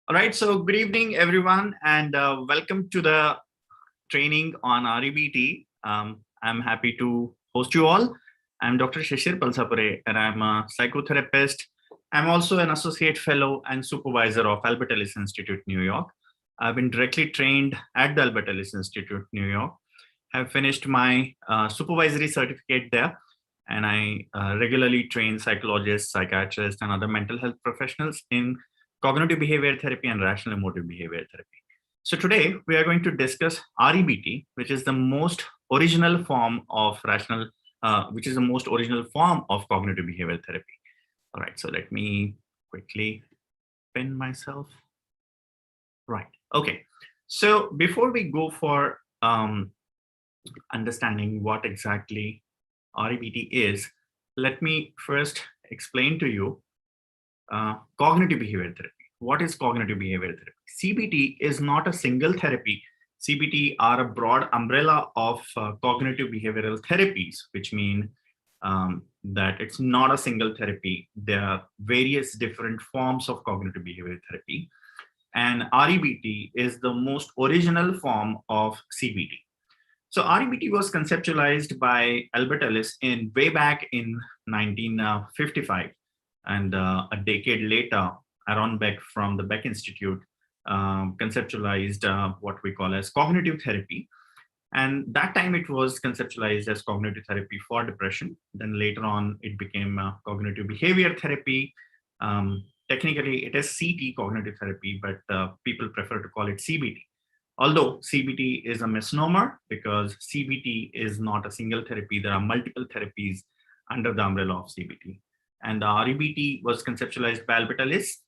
All right, so good evening, everyone, and welcome to the training on REBT. I'm happy to host you all. I'm Dr. Shishir Palsapure, and I'm a psychotherapist. I'm also an associate fellow and supervisor of Albert Ellis Institute, New York. I've been directly trained at the Albert Ellis Institute, New York. I've finished my supervisory certificate there, and I regularly train psychologists, psychiatrists, and other mental health professionals in cognitive behavior therapy and rational emotive behavior therapy. So today we are going to discuss REBT, which is the most original form of which is the most original form of cognitive behavior therapy. All right, so let me quickly pin myself. Right, okay. So before we go for understanding what exactly REBT is, let me first explain to you cognitive behavior therapy. What is cognitive behavior therapy? CBT is not a single therapy. CBT are a broad umbrella of cognitive behavioral therapies, which mean that it's not a single therapy. There are various different forms of cognitive behavior therapy. And REBT is the most original form of CBT. So REBT was conceptualized by Albert Ellis in way back in 1955. And a decade later, Aaron Beck from the Beck Institute conceptualized what we call as cognitive therapy. And that time it was conceptualized as cognitive therapy for depression. Then later on, it became cognitive behavior therapy. Technically, it is CT, cognitive therapy, but people prefer to call it CBT. Although CBT is a misnomer because CBT is not a single therapy. There are multiple therapies under the umbrella of CBT. And the REBT was conceptualized by Albert Ellis.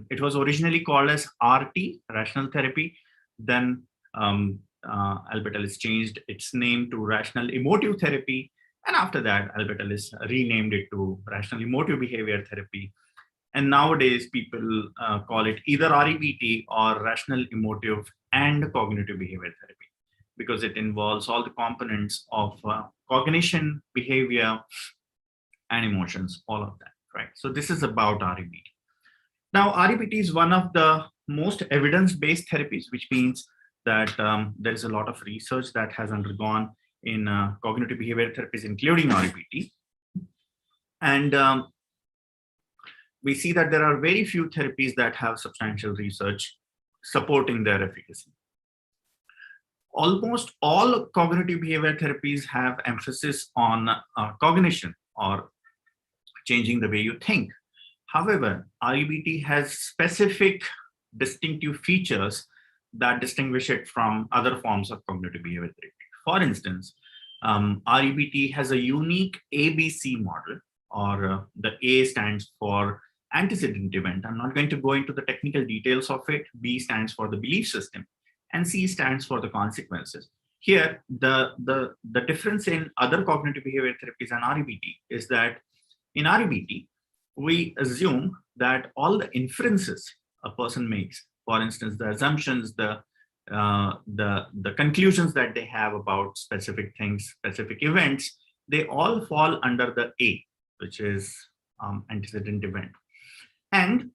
It was originally called as RT, rational therapy. Then Albert Ellis changed its name to rational emotive therapy. And after that, Albert Ellis renamed it to rational emotive behavior therapy. And nowadays, people call it either REBT or rational emotive and cognitive behavior therapy because it involves all the components of cognition, behavior, and emotions, all of that, right? So this is about REBT. Now, REBT is one of the most evidence-based therapies, which means that there is a lot of research that has undergone in cognitive behavior therapies, including REBT. And we see that there are very few therapies that have substantial research supporting their efficacy. Almost all cognitive behavior therapies have emphasis on cognition or changing the way you think. However, REBT has specific distinctive features that distinguish it from other forms of cognitive behavior therapy. For instance, REBT has a unique ABC model, or the A stands for antecedent event. I'm not going to go into the technical details of it. B stands for the belief system, and C stands for the consequences. Here, the difference in other cognitive behavior therapies and REBT is that in REBT, we assume that all the inferences a person makes, for instance, the assumptions, the conclusions that they have about specific things, specific events, they all fall under the A, which is antecedent event. And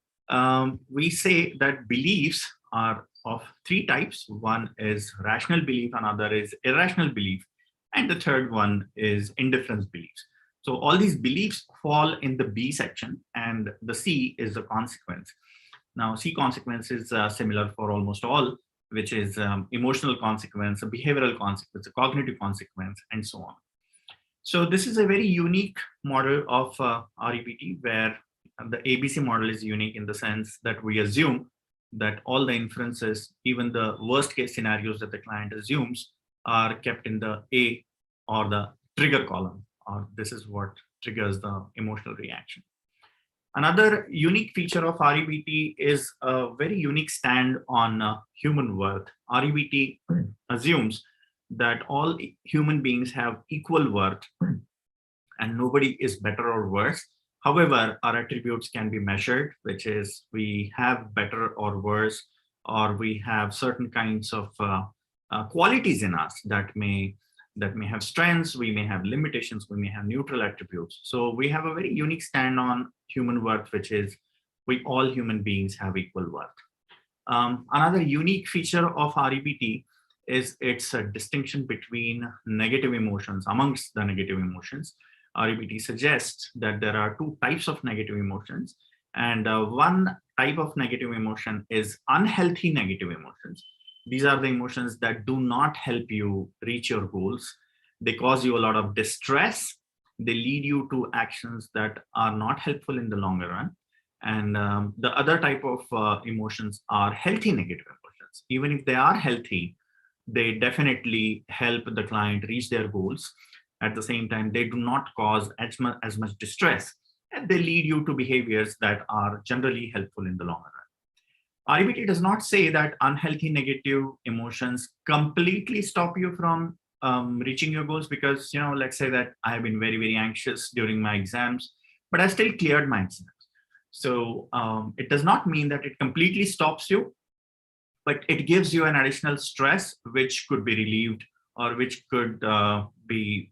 we say that beliefs are of three types. One is rational belief, another is irrational belief, and the third one is indifference beliefs. So all these beliefs fall in the B section, and the C is the consequence. Now, C consequence is similar for almost all, which is emotional consequence, a behavioral consequence, a cognitive consequence, and so on. So this is a very unique model of REBT, where the ABC model is unique in the sense that we assume that all the inferences, even the worst case scenarios that the client assumes, are kept in the A or the trigger column. This is what triggers the emotional reaction. Another unique feature of REBT is a very unique stand on human worth. REBT assumes that all human beings have equal worth and nobody is better or worse. However, our attributes can be measured, which is we have better or worse, or we have certain kinds of qualities in us that may have strengths, we may have limitations, we may have neutral attributes. So we have a very unique stand on human worth, which is we all human beings have equal worth. Another unique feature of REBT is its distinction between negative emotions. Amongst the negative emotions, REBT suggests that there are two types of negative emotions, and one type of negative emotion is unhealthy negative emotions. These are the emotions that do not help you reach your goals. They cause you a lot of distress. They lead you to actions that are not helpful in the longer run. And the other type of emotions are healthy negative emotions. Even if they are healthy, they definitely help the client reach their goals. At the same time, they do not cause as much distress, and they lead you to behaviors that are generally helpful in the longer run. REBT does not say that unhealthy negative emotions completely stop you from reaching your goals, because, let's say that I have been very, very anxious during my exams, but I still cleared my exams. So it does not mean that it completely stops you, but it gives you an additional stress, which could be relieved, or which could be,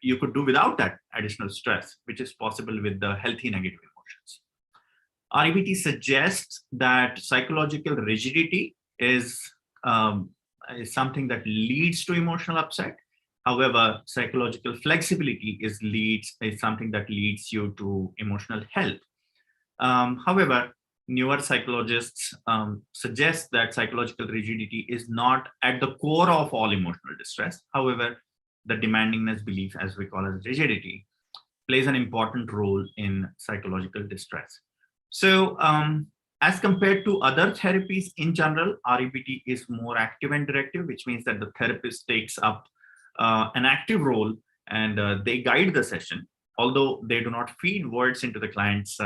you could do without that additional stress, which is possible with the healthy negative emotions. REBT suggests that psychological rigidity is something that leads to emotional upset. However, psychological flexibility is something that leads you to emotional health. However, newer psychologists suggest that psychological rigidity is not at the core of all emotional distress. However, the demandingness belief, as we call as rigidity, plays an important role in psychological distress. So as compared to other therapies in general, REBT is more active and directive, which means that the therapist takes up an active role, and they guide the session, although they do not feed words into the client's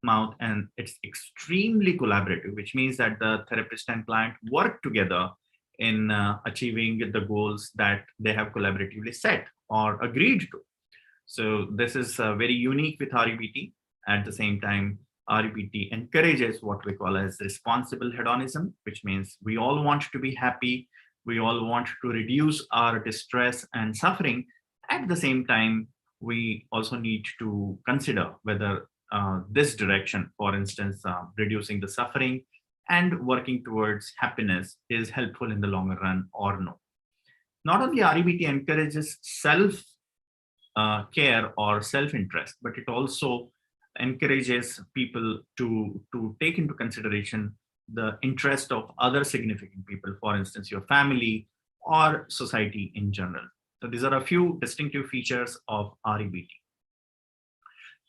mouth. And it's extremely collaborative, which means that the therapist and client work together in achieving the goals that they have collaboratively set or agreed to. So this is very unique with REBT. At the same time, REBT encourages what we call as responsible hedonism, which means we all want to be happy. We all want to reduce our distress and suffering. At the same time, we also need to consider whether this direction, for instance, reducing the suffering and working towards happiness, is helpful in the longer run or no. Not only REBT encourages self care or self-interest, but it also encourages people to take into consideration the interest of other significant people, for instance, your family or society in general. So these are a few distinctive features of REBT.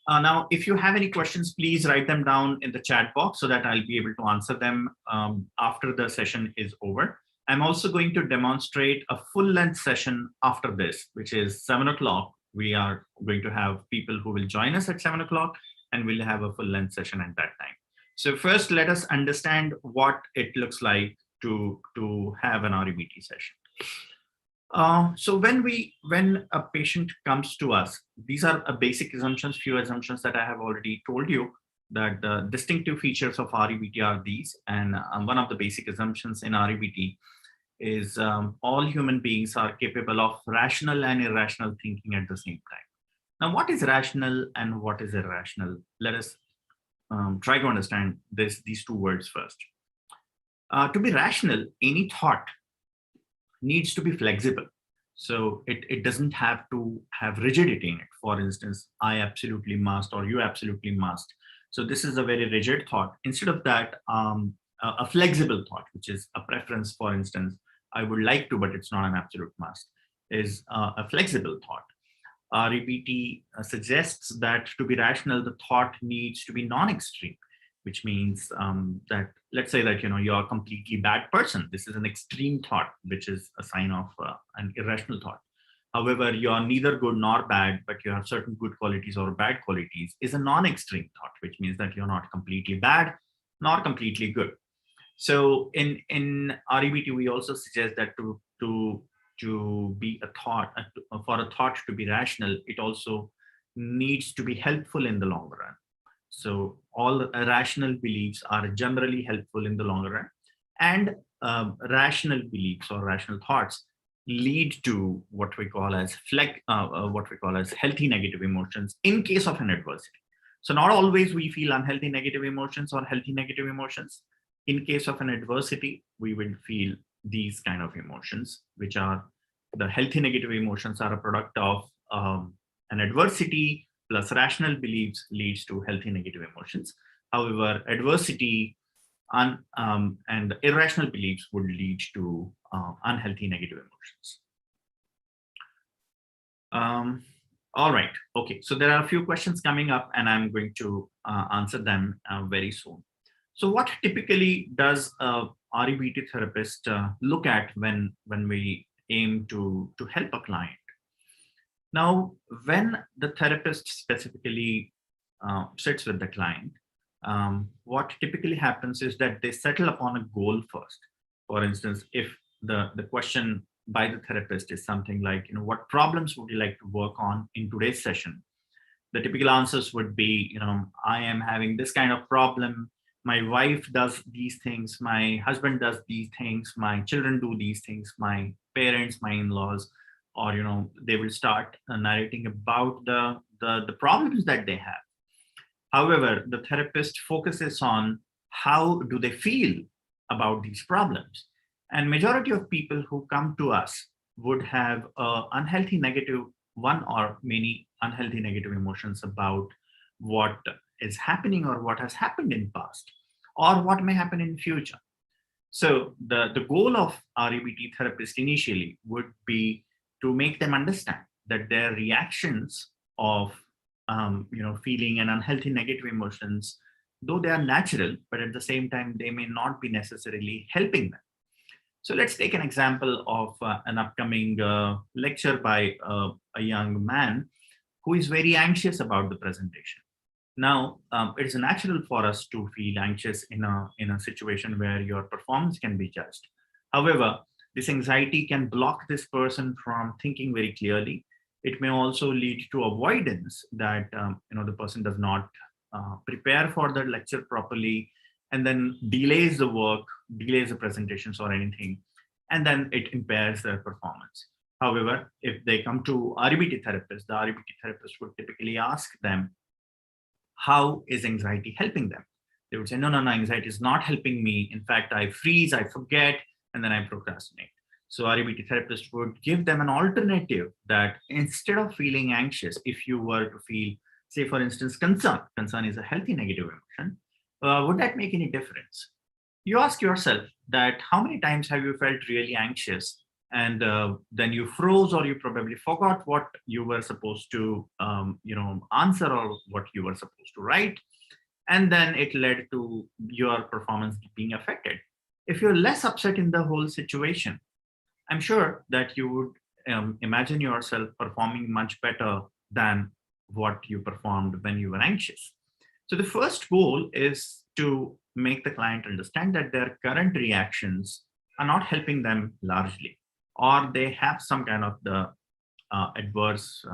Now, if you have any questions, please write them down in the chat box so that I'll be able to answer them after the session is over. I'm also going to demonstrate a full-length session after this, which is 7 o'clock. We are going to have people who will join us at 7 o'clock, and we'll have a full-length session at that time. So first, let us understand what it looks like to have an REBT session. So when a patient comes to us, these are basic assumptions, few assumptions that I have already told you, that the distinctive features of REBT are these. And one of the basic assumptions in REBT is all human beings are capable of rational and irrational thinking at the same time. Now, what is rational and what is irrational? Let us try to understand these two words first. To be rational, any thought needs to be flexible. So it doesn't have to have rigidity in it. For instance, I absolutely must, or you absolutely must. So this is a very rigid thought. Instead of that, a flexible thought, which is a preference, for instance, I would like to, but it's not an absolute must, is a flexible thought. REBT suggests that to be rational, the thought needs to be non-extreme, which means that, let's say that you're a completely bad person. This is an extreme thought, which is a sign of an irrational thought. However, you're neither good nor bad, but you have certain good qualities or bad qualities, is a non-extreme thought, which means that you're not completely bad nor completely good. So in REBT, we also suggest that to be a thought, for a thought to be rational, it also needs to be helpful in the long run. So all rational beliefs are generally helpful in the long run, and rational beliefs or rational thoughts lead to what we call as healthy negative emotions in case of an adversity. So not always we feel unhealthy negative emotions or healthy negative emotions. In case of an adversity, we will feel these kind of emotions, which are the healthy negative emotions are a product of an adversity plus rational beliefs leads to healthy negative emotions. However, adversity and irrational beliefs would lead to unhealthy negative emotions. All right. Okay. So there are a few questions coming up, and I'm going to answer them very soon. So, what typically does a REBT therapist look at when we aim to help a client? Now, when the therapist specifically sits with the client, what typically happens is that they settle upon a goal first. For instance, if the question by the therapist is something like, what problems would you like to work on in today's session? The typical answers would be, I am having this kind of problem. My wife does these things. My husband does these things. My children do these things. My parents, my in-laws, or they will start narrating about the problems that they have. However, the therapist focuses on how do they feel about these problems. And majority of people who come to us would have unhealthy negative, one or many unhealthy negative emotions about what is happening or what has happened in past or what may happen in future. So the goal of REBT therapist initially would be to make them understand that their reactions of feeling an unhealthy negative emotions, though they are natural, but at the same time they may not be necessarily helping them. So let's take an example of an upcoming lecture by a young man who is very anxious about the presentation. Now, it is natural for us to feel anxious in a situation where your performance can be judged. However, this anxiety can block this person from thinking very clearly. It may also lead to avoidance, that the person does not prepare for the lecture properly, and then delays the work, delays the presentations or anything, and then it impairs their performance. However, if they come to REBT therapist, the REBT therapist would typically ask them, how is anxiety helping them? They would say, no, anxiety is not helping me. In fact, I freeze, I forget, and then I procrastinate. So REBT therapist would give them an alternative, that instead of feeling anxious, if you were to feel, say, for instance, concern is a healthy negative emotion, would that make any difference? You ask yourself that how many times have you felt really anxious and then you froze, or you probably forgot what you were supposed to answer or what you were supposed to write, and then it led to your performance being affected. If you're less upset in the whole situation, I'm sure that you would imagine yourself performing much better than what you performed when you were anxious. So the first goal is to make the client understand that their current reactions are not helping them largely, or they have some kind of the adverse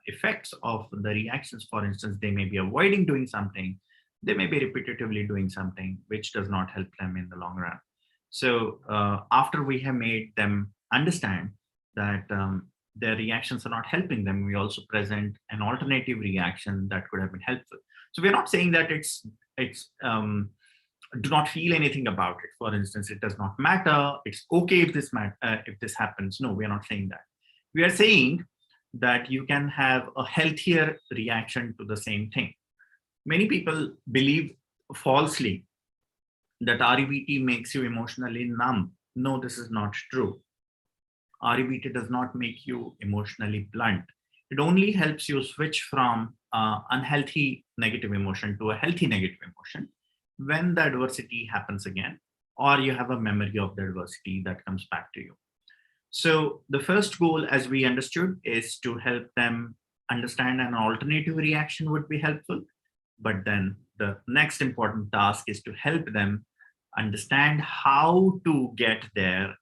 effects of the reactions. For instance, they may be avoiding doing something, they may be repetitively doing something, which does not help them in the long run. So after we have made them understand that their reactions are not helping them, we also present an alternative reaction that could have been helpful. So we're not saying that it's do not feel anything about it. For instance, it does not matter. It's okay if this happens. No, we are not saying that. We are saying that you can have a healthier reaction to the same thing. Many people believe falsely that REBT makes you emotionally numb. No, this is not true. REBT does not make you emotionally blunt. It only helps you switch from unhealthy negative emotion to a healthy negative emotion when the adversity happens again, or you have a memory of the adversity that comes back to you. So the first goal, as we understood, is to help them understand an alternative reaction would be helpful. But then the next important task is to help them understand how to get there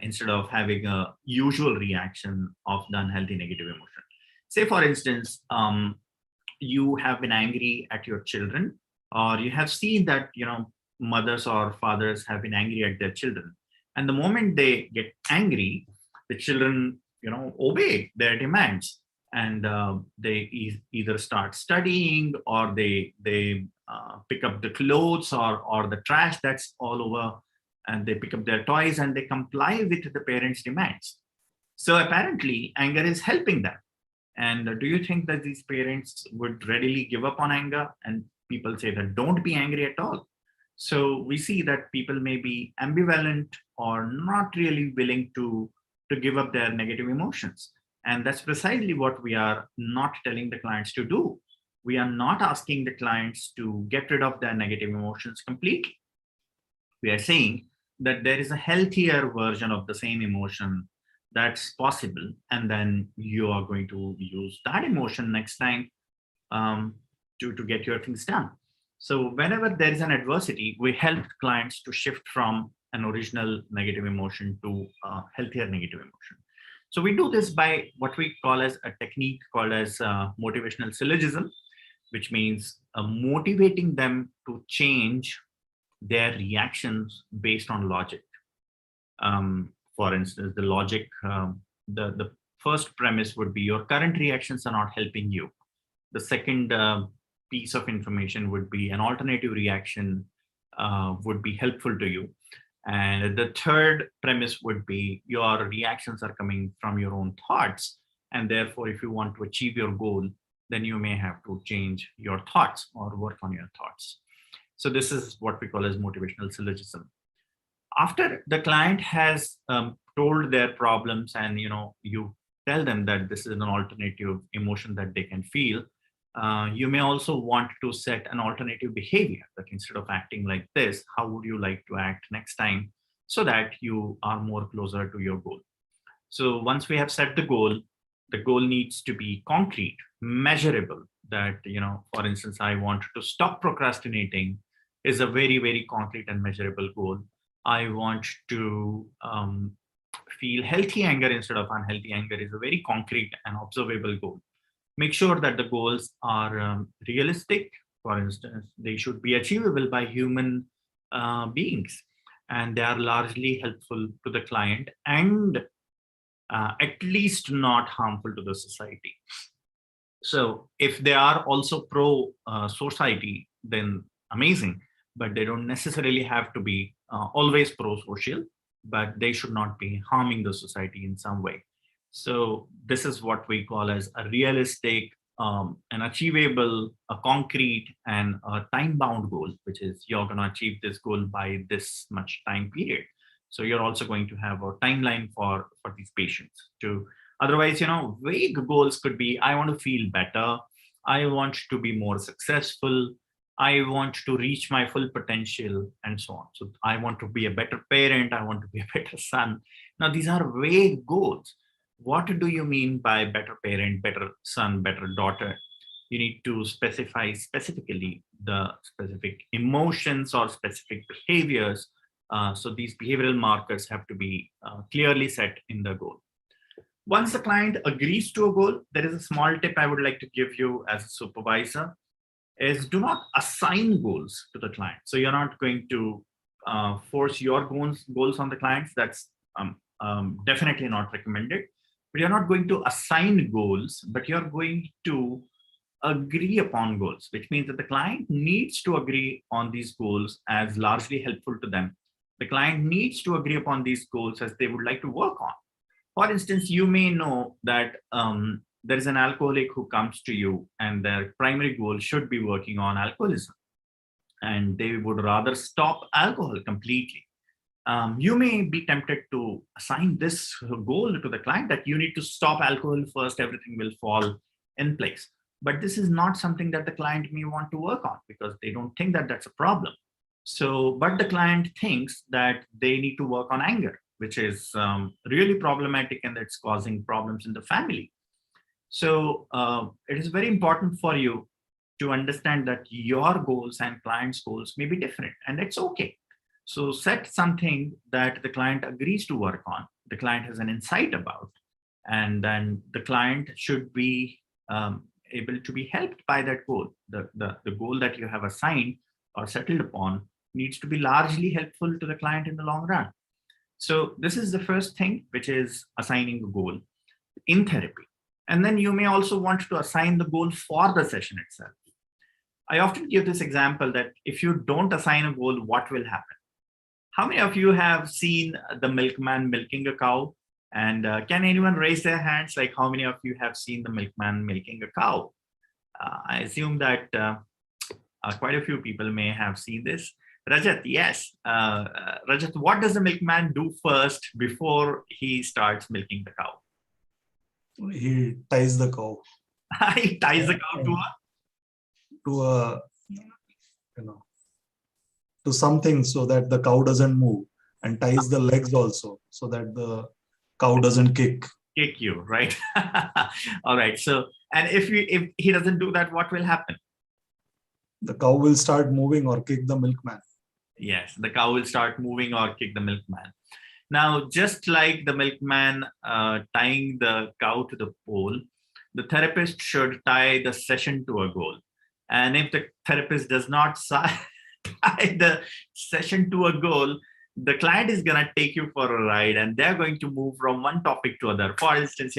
instead of having a usual reaction of the unhealthy negative emotion. Say, for instance, you have been angry at your children, or you have seen that mothers or fathers have been angry at their children, and the moment they get angry, the children obey their demands, and they either start studying, or they pick up the clothes or the trash that's all over, and they pick up their toys and they comply with the parents' demands. So apparently, anger is helping them. And do you think that these parents would readily give up on anger? And people say that don't be angry at all. So we see that people may be ambivalent or not really willing to give up their negative emotions. And that's precisely what we are not telling the clients to do. We are not asking the clients to get rid of their negative emotions completely. We are saying that there is a healthier version of the same emotion that's possible, and then you are going to use that emotion next time to get your things done. So whenever there is an adversity, we help clients to shift from an original negative emotion to a healthier negative emotion. So we do this by what we call as a technique called as motivational syllogism, which means motivating them to change their reactions based on logic. For instance, the logic, the first premise would be your current reactions are not helping you. The second piece of information would be an alternative reaction would be helpful to you. And the third premise would be your reactions are coming from your own thoughts. And therefore, if you want to achieve your goal, then you may have to change your thoughts or work on your thoughts. So this is what we call as motivational syllogism. After the client has told their problems and you tell them that this is an alternative emotion that they can feel, you may also want to set an alternative behavior, that instead of acting like this, how would you like to act next time, so that you are more closer to your goal. So once we have set the goal needs to be concrete, measurable. That, for instance, I want to stop procrastinating is a very, very concrete and measurable goal. I want to feel healthy anger instead of unhealthy anger is a very concrete and observable goal. Make sure that the goals are realistic. For instance, they should be achievable by human beings, and they are largely helpful to the client and at least not harmful to the society. So if they are also pro society, then amazing, but they don't necessarily have to be always pro-social, but they should not be harming the society in some way. So this is what we call as a realistic, an achievable, a concrete, and a time-bound goal, which is you're going to achieve this goal by this much time period. So you're also going to have a timeline for these patients too. Otherwise, vague goals could be, I want to feel better, I want to be more successful, I want to reach my full potential, and so on. So I want to be a better parent, I want to be a better son. Now, these are vague goals. What do you mean by better parent, better son, better daughter? You need to specify specifically the specific emotions or specific behaviors. So these behavioral markers have to be clearly set in the goal. Once the client agrees to a goal, there is a small tip I would like to give you as a supervisor, is do not assign goals to the client. So you're not going to force your goals on the clients. That's definitely not recommended. But you're not going to assign goals, but you're going to agree upon goals, which means that the client needs to agree on these goals as largely helpful to them. The client needs to agree upon these goals as they would like to work on. For instance, you may know that there is an alcoholic who comes to you and their primary goal should be working on alcoholism, and they would rather stop alcohol completely. You may be tempted to assign this goal to the client that you need to stop alcohol first, everything will fall in place. But this is not something that the client may want to work on because they don't think that that's a problem. So, but the client thinks that they need to work on anger, which is really problematic and that's causing problems in the family. So it is very important for you to understand that your goals and client's goals may be different, and it's okay. So set something that the client agrees to work on, the client has an insight about, and then the client should be able to be helped by that goal. The goal that you have assigned or settled upon needs to be largely helpful to the client in the long run. So this is the first thing, which is assigning a goal in therapy. And then you may also want to assign the goal for the session itself. I often give this example that if you don't assign a goal, what will happen? How many of you have seen the milkman milking a cow? And can anyone raise their hands? Like, how many of you have seen the milkman milking a cow? I assume that quite a few people may have seen this. Rajat, yes. Rajat, what does the milkman do first before he starts milking the cow? He ties the cow. He ties the cow to a, to something so that the cow doesn't move, and ties the legs also so that the cow doesn't kick you, right? All right. So, and if he doesn't do that, what will happen? The cow will start moving or kick the milkman. Yes, the cow will start moving or kick the milkman. Now, just like the milkman tying the cow to the pole, the therapist should tie the session to a goal. And if the therapist does not tie the session to a goal, the client is going to take you for a ride and they're going to move from one topic to other. For instance,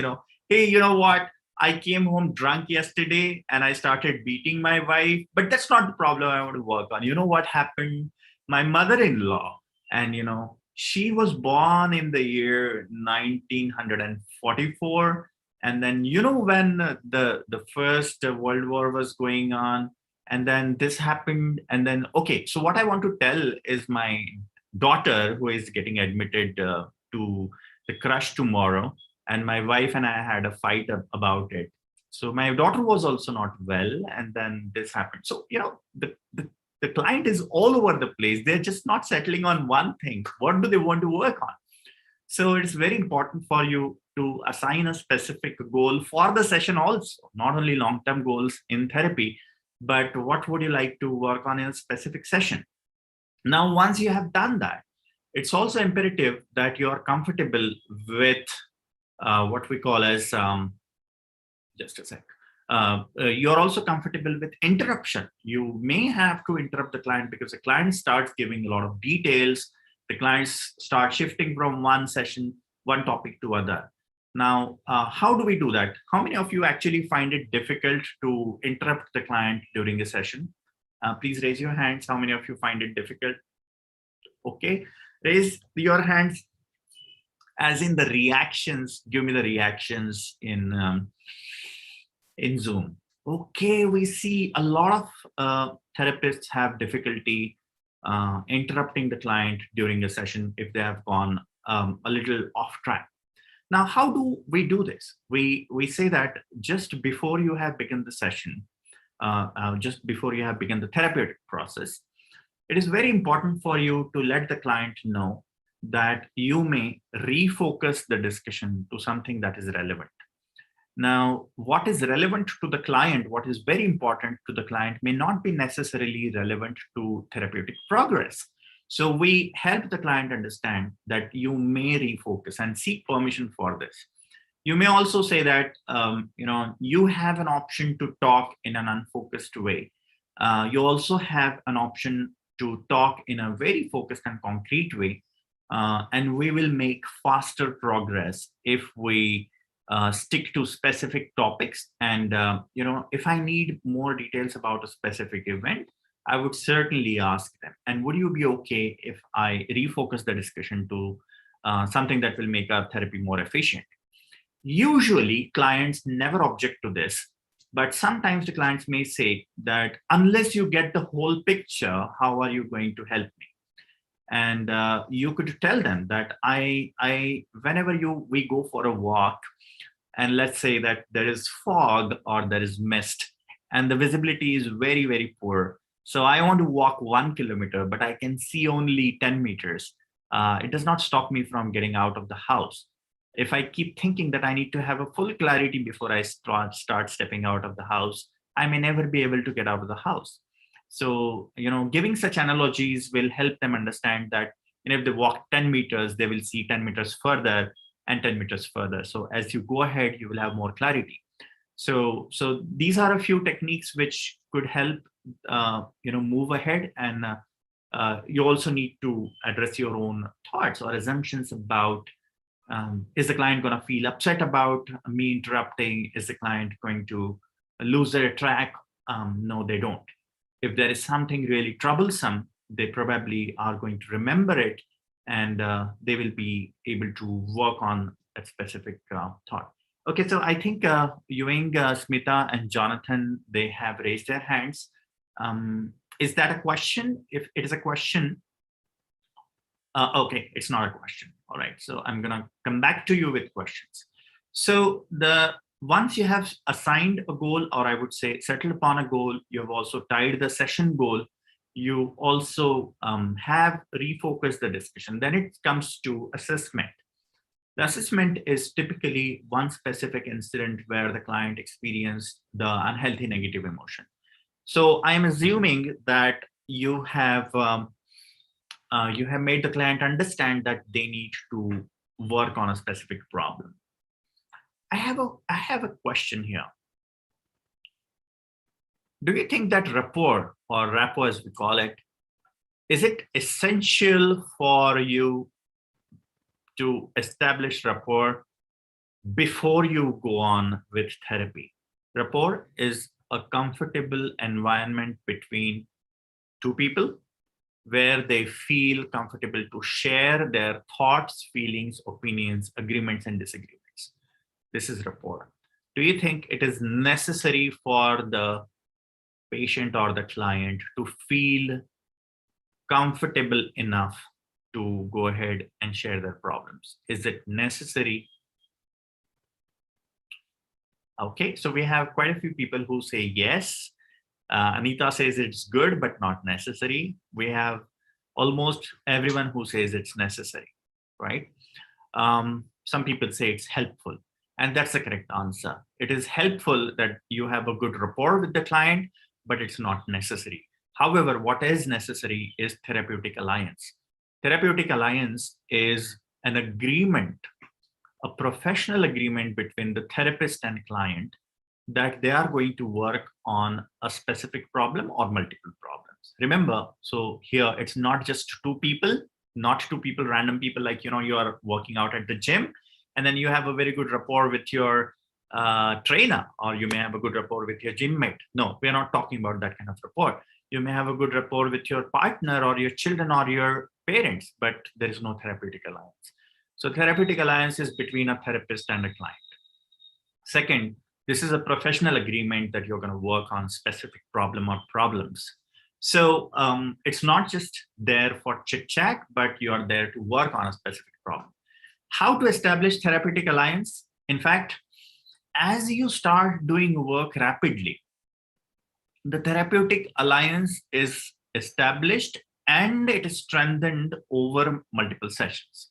hey, you know what? I came home drunk yesterday and I started beating my wife, but that's not the problem I want to work on. You know what happened? My mother-in-law, and she was born in the year 1944. And then, when the First World War was going on, and then this happened. And then, okay, so what I want to tell is my daughter, who is getting admitted to the crush tomorrow, and my wife and I had a fight about it. So my daughter was also not well, and then this happened. So, the client is all over the place. They're just not settling on one thing. What do they want to work on? So it's very important for you to assign a specific goal for the session also, not only long-term goals in therapy, but what would you like to work on in a specific session? Now, once you have done that, it's also imperative that you're comfortable with what we call as, just a sec. You're also comfortable with interruption. You may have to interrupt the client because the client starts giving a lot of details. The clients start shifting from one topic to other. Now, how do we do that? How many of you actually find it difficult to interrupt the client during a session? Please raise your hands. How many of you find it difficult? Okay, raise your hands as in the reactions. Give me the reactions in Zoom. Okay, we see a lot of therapists have difficulty interrupting the client during a session if they have gone a little off track. Now, how do we do this? We say that just before you have begun the session, just before you have begun the therapeutic process, it is very important for you to let the client know that you may refocus the discussion to something that is relevant. Now, what is relevant to the client, what is very important to the client may not be necessarily relevant to therapeutic progress. So we help the client understand that you may refocus and seek permission for this. You may also say that, you have an option to talk in an unfocused way. You also have an option to talk in a very focused and concrete way. And we will make faster progress if we stick to specific topics. And, if I need more details about a specific event, I would certainly ask them. And would you be okay if I refocus the discussion to something that will make our therapy more efficient? Usually, clients never object to this, but sometimes the clients may say that unless you get the whole picture, how are you going to help me? And you could tell them that whenever we go for a walk, and let's say that there is fog or there is mist, and the visibility is very, very poor. So I want to walk 1 kilometer, but I can see only 10 meters. It does not stop me from getting out of the house. If I keep thinking that I need to have a full clarity before I start stepping out of the house, I may never be able to get out of the house. So, giving such analogies will help them understand that if they walk 10 meters, they will see 10 meters further and 10 meters further. So as you go ahead, you will have more clarity. So these are a few techniques which could help move ahead. And you also need to address your own thoughts or assumptions about, is the client going to feel upset about me interrupting? Is the client going to lose their track? No, they don't. if there is something really troublesome, they probably are going to remember it, and they will be able to work on a specific thought. Okay, so I think Ewing, Smita, and Jonathan, they have raised their hands. Is that a question? If it is a question, okay, it's not a question. All right, so I'm gonna come back to you with questions. So once you have assigned a goal, or I would say settled upon a goal, you have also tied the session goal, you also have refocused the discussion. Then it comes to assessment. The assessment is typically one specific incident where the client experienced the unhealthy negative emotion. So I'm assuming that you have made the client understand that they need to work on a specific problem. I have a question here. Do you think that rapport, or rapport as we call it, is it essential for you to establish rapport before you go on with therapy? Rapport is a comfortable environment between two people where they feel comfortable to share their thoughts, feelings, opinions, agreements, and disagreements. This is rapport. Do you think it is necessary for the patient or the client to feel comfortable enough to go ahead and share their problems? Is it necessary? Okay, so we have quite a few people who say yes. Anita says it's good, but not necessary. We have almost everyone who says it's necessary, right? Some people say it's helpful, and that's the correct answer. It is helpful that you have a good rapport with the client, but it's not necessary. However, what is necessary is therapeutic alliance. Therapeutic alliance is an agreement, a professional agreement between the therapist and client that they are going to work on a specific problem or multiple problems. Remember, so here it's not just two people, random people, like, you are working out at the gym and then you have a very good rapport with your trainer, or you may have a good rapport with your gym mate. No, we're not talking about that kind of rapport. You may have a good rapport with your partner or your children or your parents, but there is no therapeutic alliance. So therapeutic alliance is between a therapist and a client. Second, this is a professional agreement that you're going to work on specific problem or problems. So it's not just there for chit chat, but you are there to work on a specific problem. How to establish therapeutic alliance? In fact, as you start doing work rapidly, the therapeutic alliance is established and it is strengthened over multiple sessions.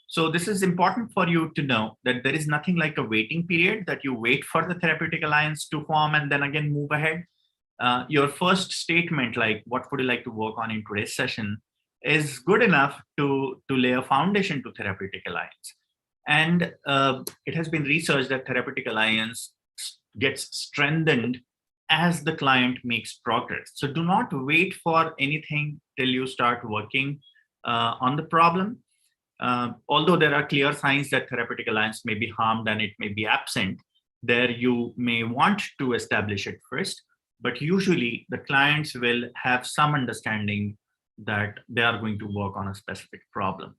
So this is important for you to know that there is nothing like a waiting period that you wait for the therapeutic alliance to form and then again move ahead. Your first statement, like what would you like to work on in today's session, is good enough to lay a foundation to therapeutic alliance. And it has been researched that therapeutic alliance gets strengthened as the client makes progress. So do not wait for anything till you start working on the problem. Although there are clear signs that therapeutic alliance may be harmed and it may be absent, there you may want to establish it first, but usually the clients will have some understanding that they are going to work on a specific problem.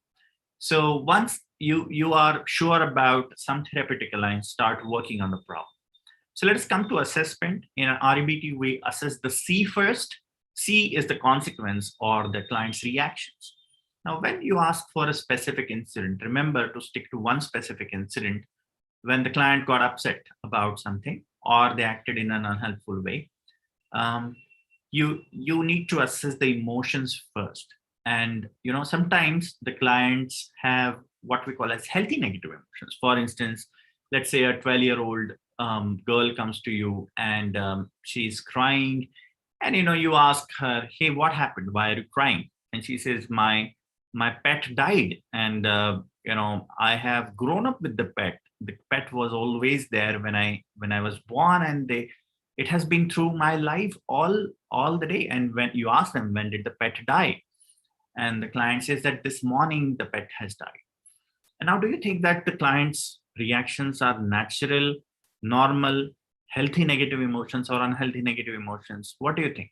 So once you are sure about some therapeutic alliance, start working on the problem. So let us come to assessment. In an REBT, we assess the C first. C is the consequence or the client's reactions. Now, when you ask for a specific incident, remember to stick to one specific incident when the client got upset about something or they acted in an unhelpful way. You need to assess the emotions first. And sometimes the clients have what we call as healthy negative emotions. For instance, let's say a 12-year-old girl comes to you and she's crying, and you ask her, "Hey, what happened? Why are you crying?" And she says, my pet died, and I have grown up with the pet. The pet was always there when I was born, and it has been through my life all the day. And when you ask them, when did the pet die? And the client says that this morning the pet has died. And now, do you think that the client's reactions are natural, normal, healthy negative emotions, or unhealthy negative emotions? What do you think?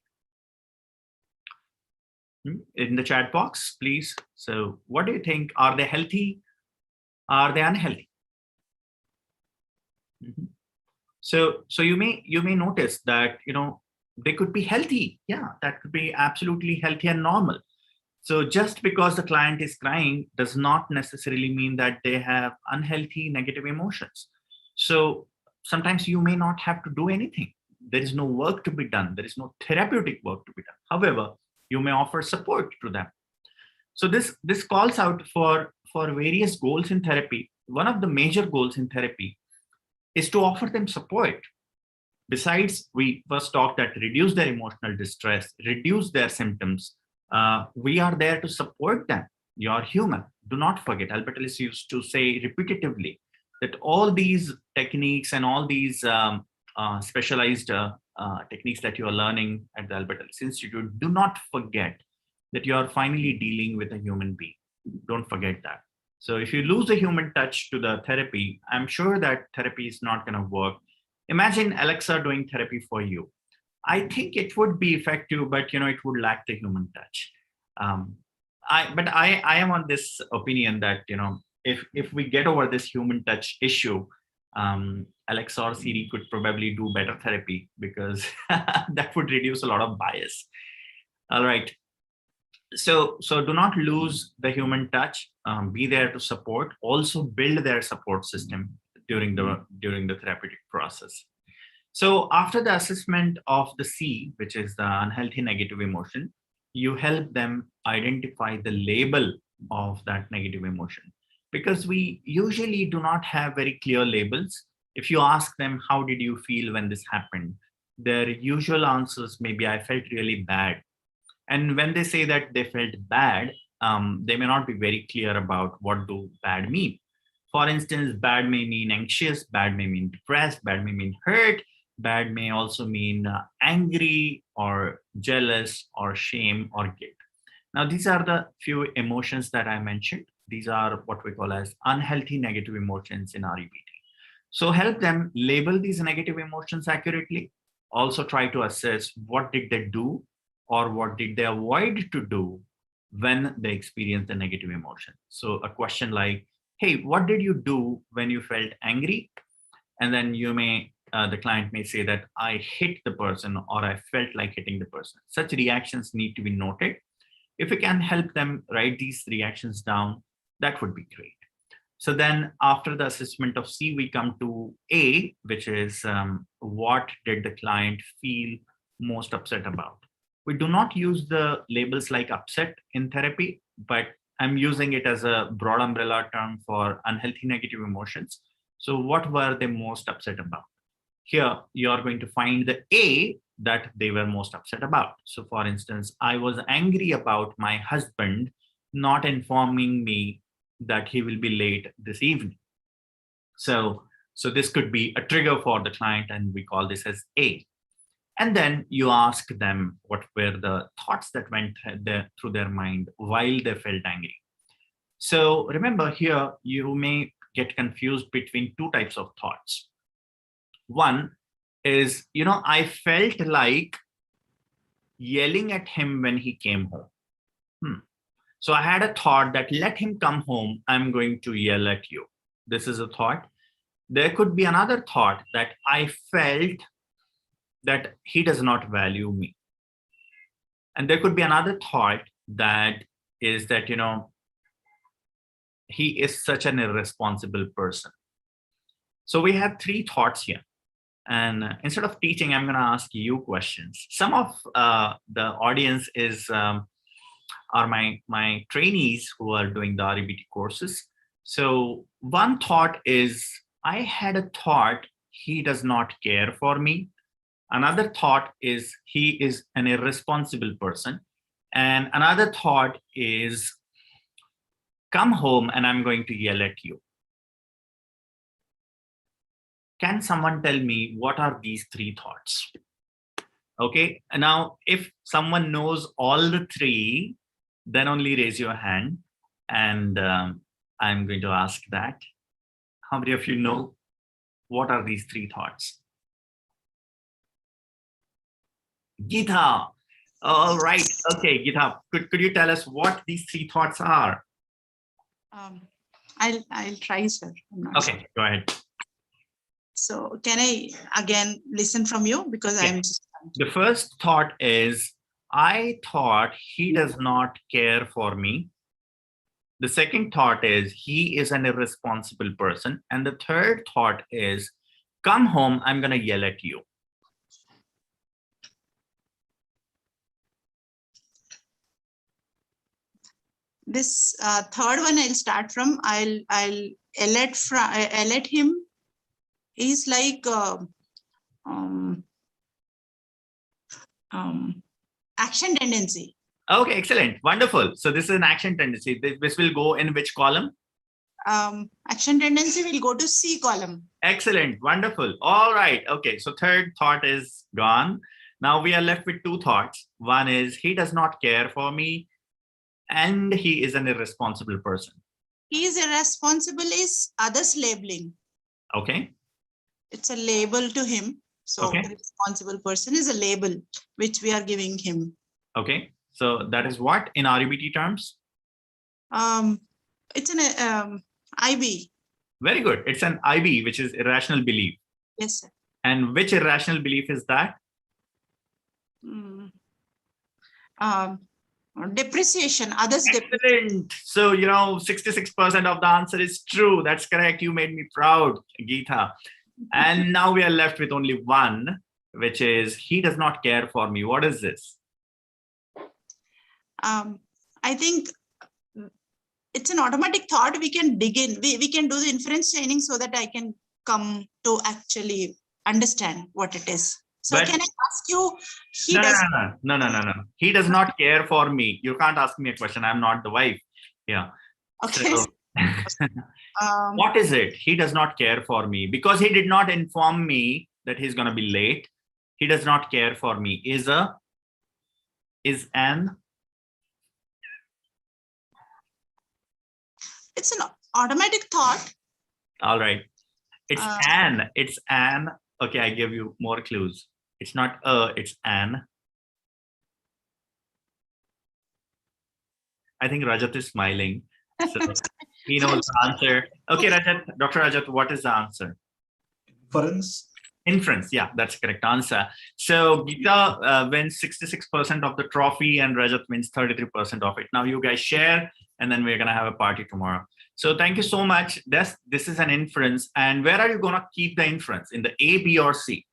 In the chat box, please. So what do you think? Are they healthy? Are they unhealthy? Mhm. So you may notice that they could be healthy. Yeah, that could be absolutely healthy and normal. So just because the client is crying does not necessarily mean that they have unhealthy negative emotions. So sometimes you may not have to do anything. There is no work to be done. There is no therapeutic work to be done. However, you may offer support to them. So this calls out for various goals in therapy. One of the major goals in therapy is to offer them support. Besides, we first talked that reduce their emotional distress, reduce their symptoms. We are there to support them. You're human. Do not forget. Albert Ellis used to say repetitively that all these techniques and all these specialized techniques that you are learning at the Albert Ellis Institute, do not forget that you are finally dealing with a human being. Don't forget that. So if you lose the human touch to the therapy, I'm sure that therapy is not going to work. Imagine Alexa doing therapy for you. I think it would be effective, but it would lack the human touch. I am on this opinion that if we get over this human touch issue, Alexa or Siri could probably do better therapy, because that would reduce a lot of bias. All right. So do not lose the human touch. Be there to support. Also build their support system during the therapeutic process. So after the assessment of the C, which is the unhealthy negative emotion, you help them identify the label of that negative emotion, because we usually do not have very clear labels. If you ask them, how did you feel when this happened, their usual answers may be, I felt really bad. And when they say that they felt bad, they may not be very clear about what do bad mean. For instance, bad may mean anxious, bad may mean depressed, bad may mean hurt, bad may also mean angry or jealous or shame or guilt. Now, these are the few emotions that I mentioned. These are what we call as unhealthy negative emotions in REBT. So help them label these negative emotions accurately. Also try to assess what did they do or what did they avoid to do when they experience the negative emotion. So a question like, hey, what did you do when you felt angry? And then the client may say that I hit the person or I felt like hitting the person. Such reactions need to be noted. If we can help them write these reactions down, that would be great. So then after the assessment of C, we come to A, which is what did the client feel most upset about? We do not use the labels like upset in therapy, but I'm using it as a broad umbrella term for unhealthy negative emotions. So what were they most upset about? Here, you are going to find the A that they were most upset about. So for instance, I was angry about my husband not informing me that he will be late this evening. So this could be a trigger for the client, and we call this as A. And then you ask them what were the thoughts that went through their mind while they felt angry. So remember, here you may get confused between two types of thoughts. One is, I felt like yelling at him when he came home. So I had a thought that let him come home, I'm going to yell at you. This is a thought. There could be another thought that I felt that he does not value me. And there could be another thought that is that, he is such an irresponsible person. So we have three thoughts here. And instead of teaching, I'm going to ask you questions. Some of the audience are my trainees who are doing the REBT courses. So one thought is, I had a thought he does not care for me. Another thought is, he is an irresponsible person. And another thought is, come home and I'm going to yell at you. Can someone tell me what are these three thoughts? Okay, now if someone knows all the three, then only raise your hand, and I'm going to ask that. How many of you know what are these three thoughts? Geeta, All right. Okay, Geeta, could you tell us what these three thoughts are? I'll try, sir. I'm not sure. Okay, go ahead. So can I again listen from you, because Yeah. I'm just The first thought is, I thought he does not care for me. The second thought is, he is an irresponsible person. And the third thought is, come home, I'm going to yell at you. this third one. I'll start from. I'll let him. He's like action tendency. Okay, excellent. Wonderful. So this is an action tendency. This will go in which column? Action tendency will go to C column. Excellent. Wonderful. All right. Okay. So third thought is gone. Now we are left with two thoughts. One is, he does not care for me, and he is an irresponsible person. He is irresponsible is others labeling. Okay. It's a label to him. So Okay. irresponsible person is a label which we are giving him. Okay. So that is what in REBT terms? It's an IB. Very good. It's an IB, which is irrational belief. Yes, sir. And which irrational belief is that? Depreciation, others. Excellent. So, 66% of the answer is true. That's correct. You made me proud, Geeta. And now we are left with only one, which is, he does not care for me. What is this? I think it's an automatic thought. We can dig in. We can do the inference training so that I can come to actually understand what it is. So But- can I ask you? No. He does not care for me. You can't ask me a question. I'm not the wife. Yeah. Okay. So, what is it? He does not care for me because he did not inform me that he's going to be late. He does not care for me is an. It's an automatic thought. All right. It's an. Okay, I give you more clues. It's not it's an. I think Rajat is smiling. So he knows the answer. Okay, Rajat, Dr. Rajat, what is the answer? Inference. Inference. Yeah, that's the correct answer. So Geeta wins 66% of the trophy and Rajat wins 33% of it. Now you guys share and then we're going to have a party tomorrow. So thank you so much. This is an inference. And where are you going to keep the inference? In the A, B, or C?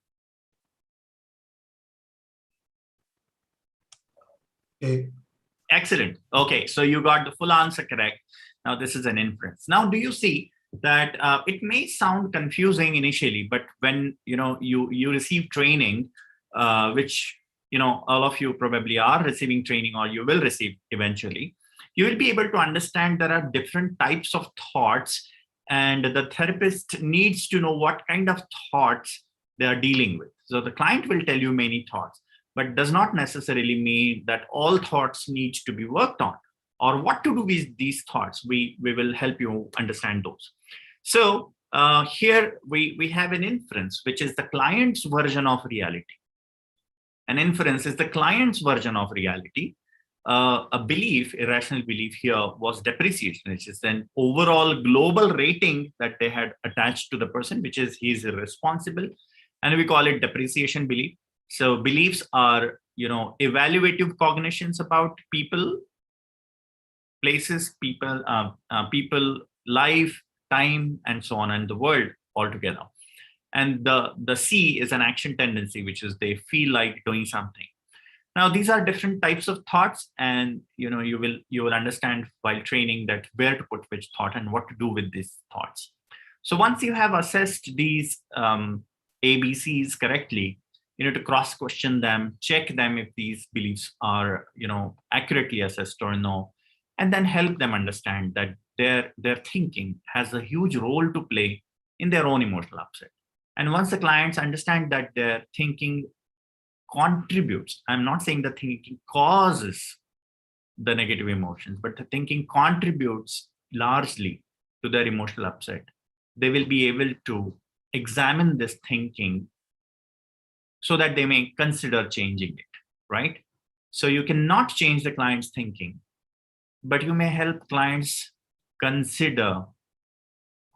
A. Excellent. Okay, so you got the full answer correct. Now this is an inference. Now, do you see that it may sound confusing initially, but when you receive training, which all of you probably are receiving training or you will receive eventually, you will be able to understand there are different types of thoughts, and the therapist needs to know what kind of thoughts they are dealing with. So the client will tell you many thoughts, but does not necessarily mean that all thoughts need to be worked on or what to do with these thoughts. We will help you understand those. So here we have an inference, which is the client's version of reality. An inference is the client's version of reality. A belief, irrational belief here was depreciation, which is an overall global rating that they had attached to the person, which is he's irresponsible. And we call it depreciation belief. So beliefs are, evaluative cognitions about people, places, people, life, time, and so on, and the world altogether. And the C is an action tendency, which is they feel like doing something. Now, these are different types of thoughts, and you will understand while training that where to put which thought and what to do with these thoughts. So once you have assessed these ABCs correctly, you need to cross-question them, check them if these beliefs are accurately assessed or no, and then help them understand that their thinking has a huge role to play in their own emotional upset. And once the clients understand that their thinking contributes, I'm not saying the thinking causes the negative emotions, but the thinking contributes largely to their emotional upset, they will be able to examine this thinking so that they may consider changing it, right? So you cannot change the client's thinking, but you may help clients consider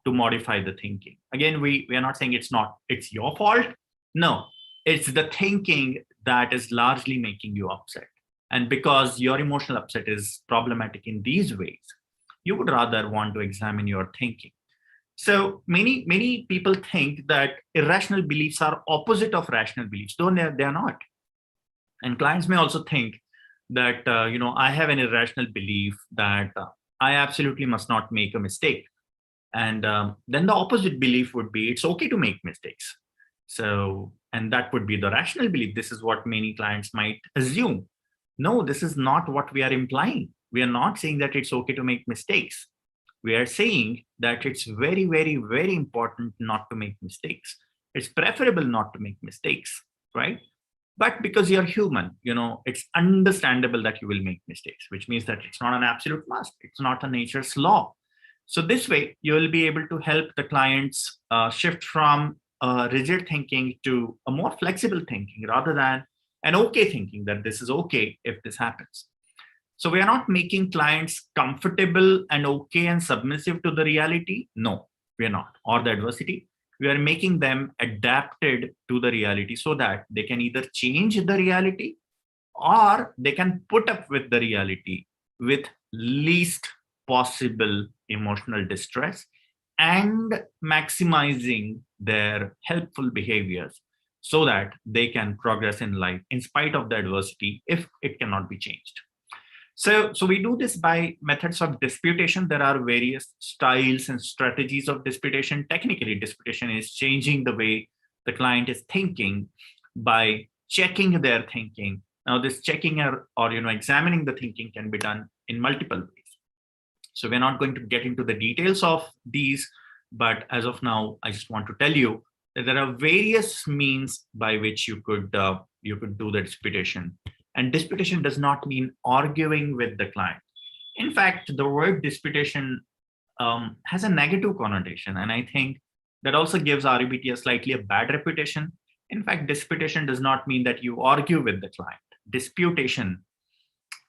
to modify the thinking. Again, we are not saying it's your fault. No, it's the thinking that is largely making you upset. And because your emotional upset is problematic in these ways, you would rather want to examine your thinking. So many people think that irrational beliefs are opposite of rational beliefs, though they are not. And clients may also think that, I have an irrational belief that I absolutely must not make a mistake. And then the opposite belief would be it's okay to make mistakes. So, and that would be the rational belief. This is what many clients might assume. No, this is not what we are implying. We are not saying that it's okay to make mistakes. We are saying that it's very, very, very important not to make mistakes. It's preferable not to make mistakes, right? But because you're human, it's understandable that you will make mistakes, which means that it's not an absolute must. It's not a nature's law. So this way, you will be able to help the clients shift from rigid thinking to a more flexible thinking rather than an okay thinking that this is okay if this happens. So we are not making clients comfortable and okay and submissive to the reality. No, we are not. Or the adversity. We are making them adapted to the reality so that they can either change the reality or they can put up with the reality with least possible emotional distress and maximizing their helpful behaviors so that they can progress in life in spite of the adversity if it cannot be changed. So we do this by methods of disputation. There are various styles and strategies of disputation. Technically, disputation is changing the way the client is thinking by checking their thinking. Now, this checking or examining the thinking can be done in multiple ways. So we're not going to get into the details of these, but as of now, I just want to tell you that there are various means by which you could do the disputation. And disputation does not mean arguing with the client. In fact, the word disputation has a negative connotation, and I think that also gives REBT a slightly bad reputation. In fact, disputation does not mean that you argue with the client. Disputation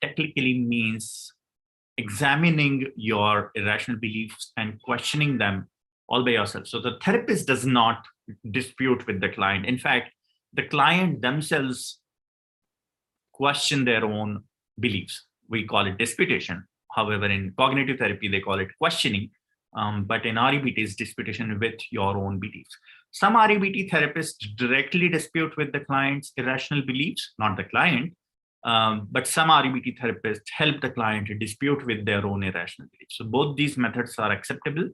technically means examining your irrational beliefs and questioning them all by yourself. So the therapist does not dispute with the client. In fact, the client themselves question their own beliefs. We call it disputation. However, in cognitive therapy, they call it questioning. But in REBT, it's disputation with your own beliefs. Some REBT therapists directly dispute with the client's irrational beliefs, not the client. But some REBT therapists help the client to dispute with their own irrational beliefs. So both these methods are acceptable.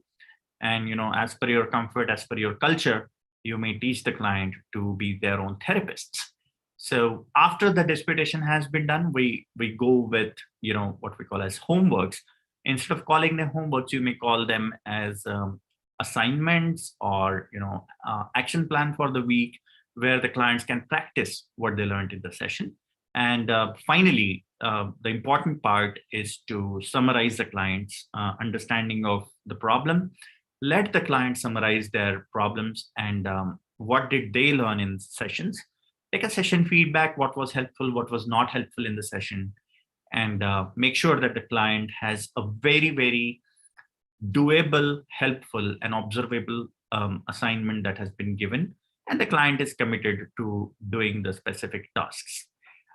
And as per your comfort, as per your culture, you may teach the client to be their own therapists. So after the disputation has been done, we go with what we call as homeworks. Instead of calling them homeworks, you may call them as assignments or action plan for the week, where the clients can practice what they learned in the session. And finally, the important part is to summarize the client's understanding of the problem. Let the client summarize their problems and what did they learn in sessions. Take a session feedback, what was helpful, what was not helpful in the session, and make sure that the client has a very, very doable, helpful, and observable assignment that has been given, and the client is committed to doing the specific tasks.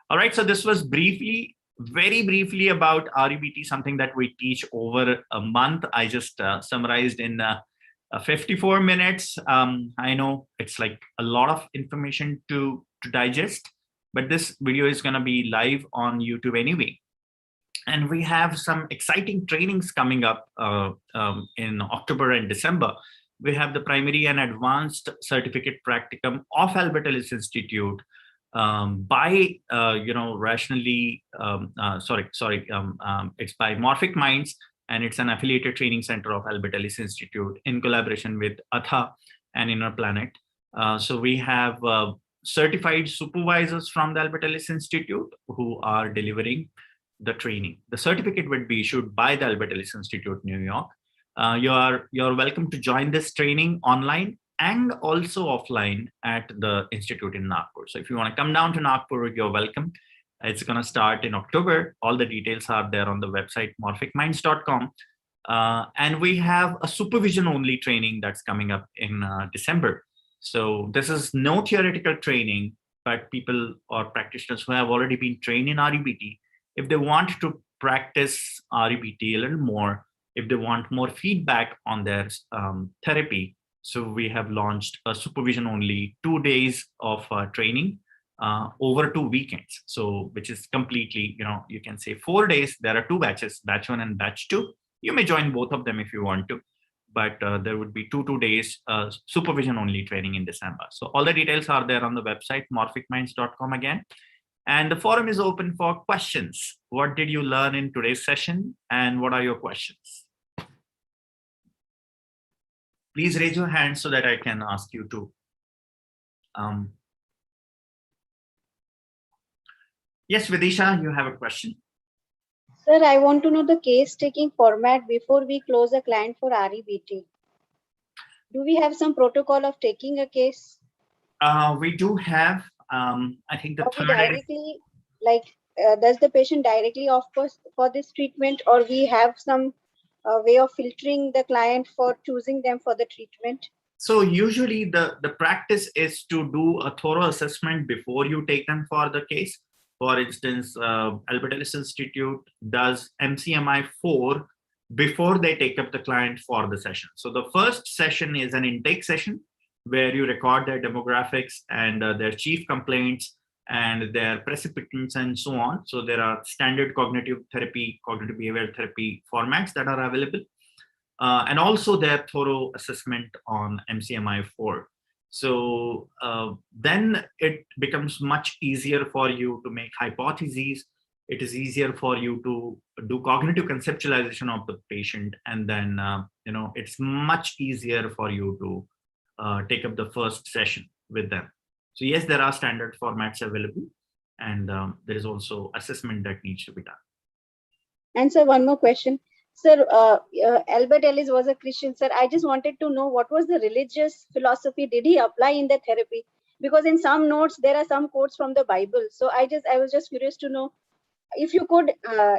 All right, so this was very briefly about REBT, something that we teach over a month. I just summarized in 54 minutes. I know it's like a lot of information to digest, but this video is going to be live on YouTube anyway. And we have some exciting trainings coming up in October and December. We have the primary and advanced certificate practicum of Albert Ellis Institute by rationally it's by Morphic Minds, and it's an affiliated training center of Albert Ellis Institute in collaboration with ATHA and Inner Planet. So we have certified supervisors from the Albert Ellis Institute who are delivering the training. The certificate would be issued by the Albert Ellis Institute, New York. You're welcome to join this training online and also offline at the institute in Nagpur. So if you want to come down to Nagpur, you're welcome. It's going to start in October. All the details are there on the website, morphicminds.com. And we have a supervision only training that's coming up in December. So this is no theoretical training, but people or practitioners who have already been trained in REBT, if they want to practice REBT a little more, if they want more feedback on their therapy, so we have launched a supervision only 2 days of training over 2 weekends. So which is completely, you can say 4 days. There are 2 batches, batch 1 and batch 2. You may join both of them if you want to, but there would be 2 days supervision only training in December. So all the details are there on the website, morphicminds.com again. And the forum is open for questions. What did you learn in today's session? And what are your questions? Please raise your hand so that I can ask you to. Yes, Vidisha, you have a question. Sir, I want to know the case taking format before we close a client for REBT. Do we have some protocol of taking a case? We do have, I think the third directly, does the patient directly opt for this treatment, or we have some way of filtering the client for choosing them for the treatment? So usually the practice is to do a thorough assessment before you take them for the case. For instance, Albert Ellis Institute does MCMI 4 before they take up the client for the session. So the first session is an intake session where you record their demographics and their chief complaints and their precipitants and so on. So there are standard cognitive therapy, cognitive behavioral therapy formats that are available. And also their thorough assessment on MCMI 4. So then it becomes much easier for you to make hypotheses. It is easier for you to do cognitive conceptualization of the patient. And then, it's much easier for you to take up the first session with them. So yes, there are standard formats available. And there is also assessment that needs to be done. And sir, one more question. Sir, Albert Ellis was a Christian, sir. I just wanted to know what was the religious philosophy did he apply in the therapy? Because in some notes, there are some quotes from the Bible. So I was just curious to know if you could,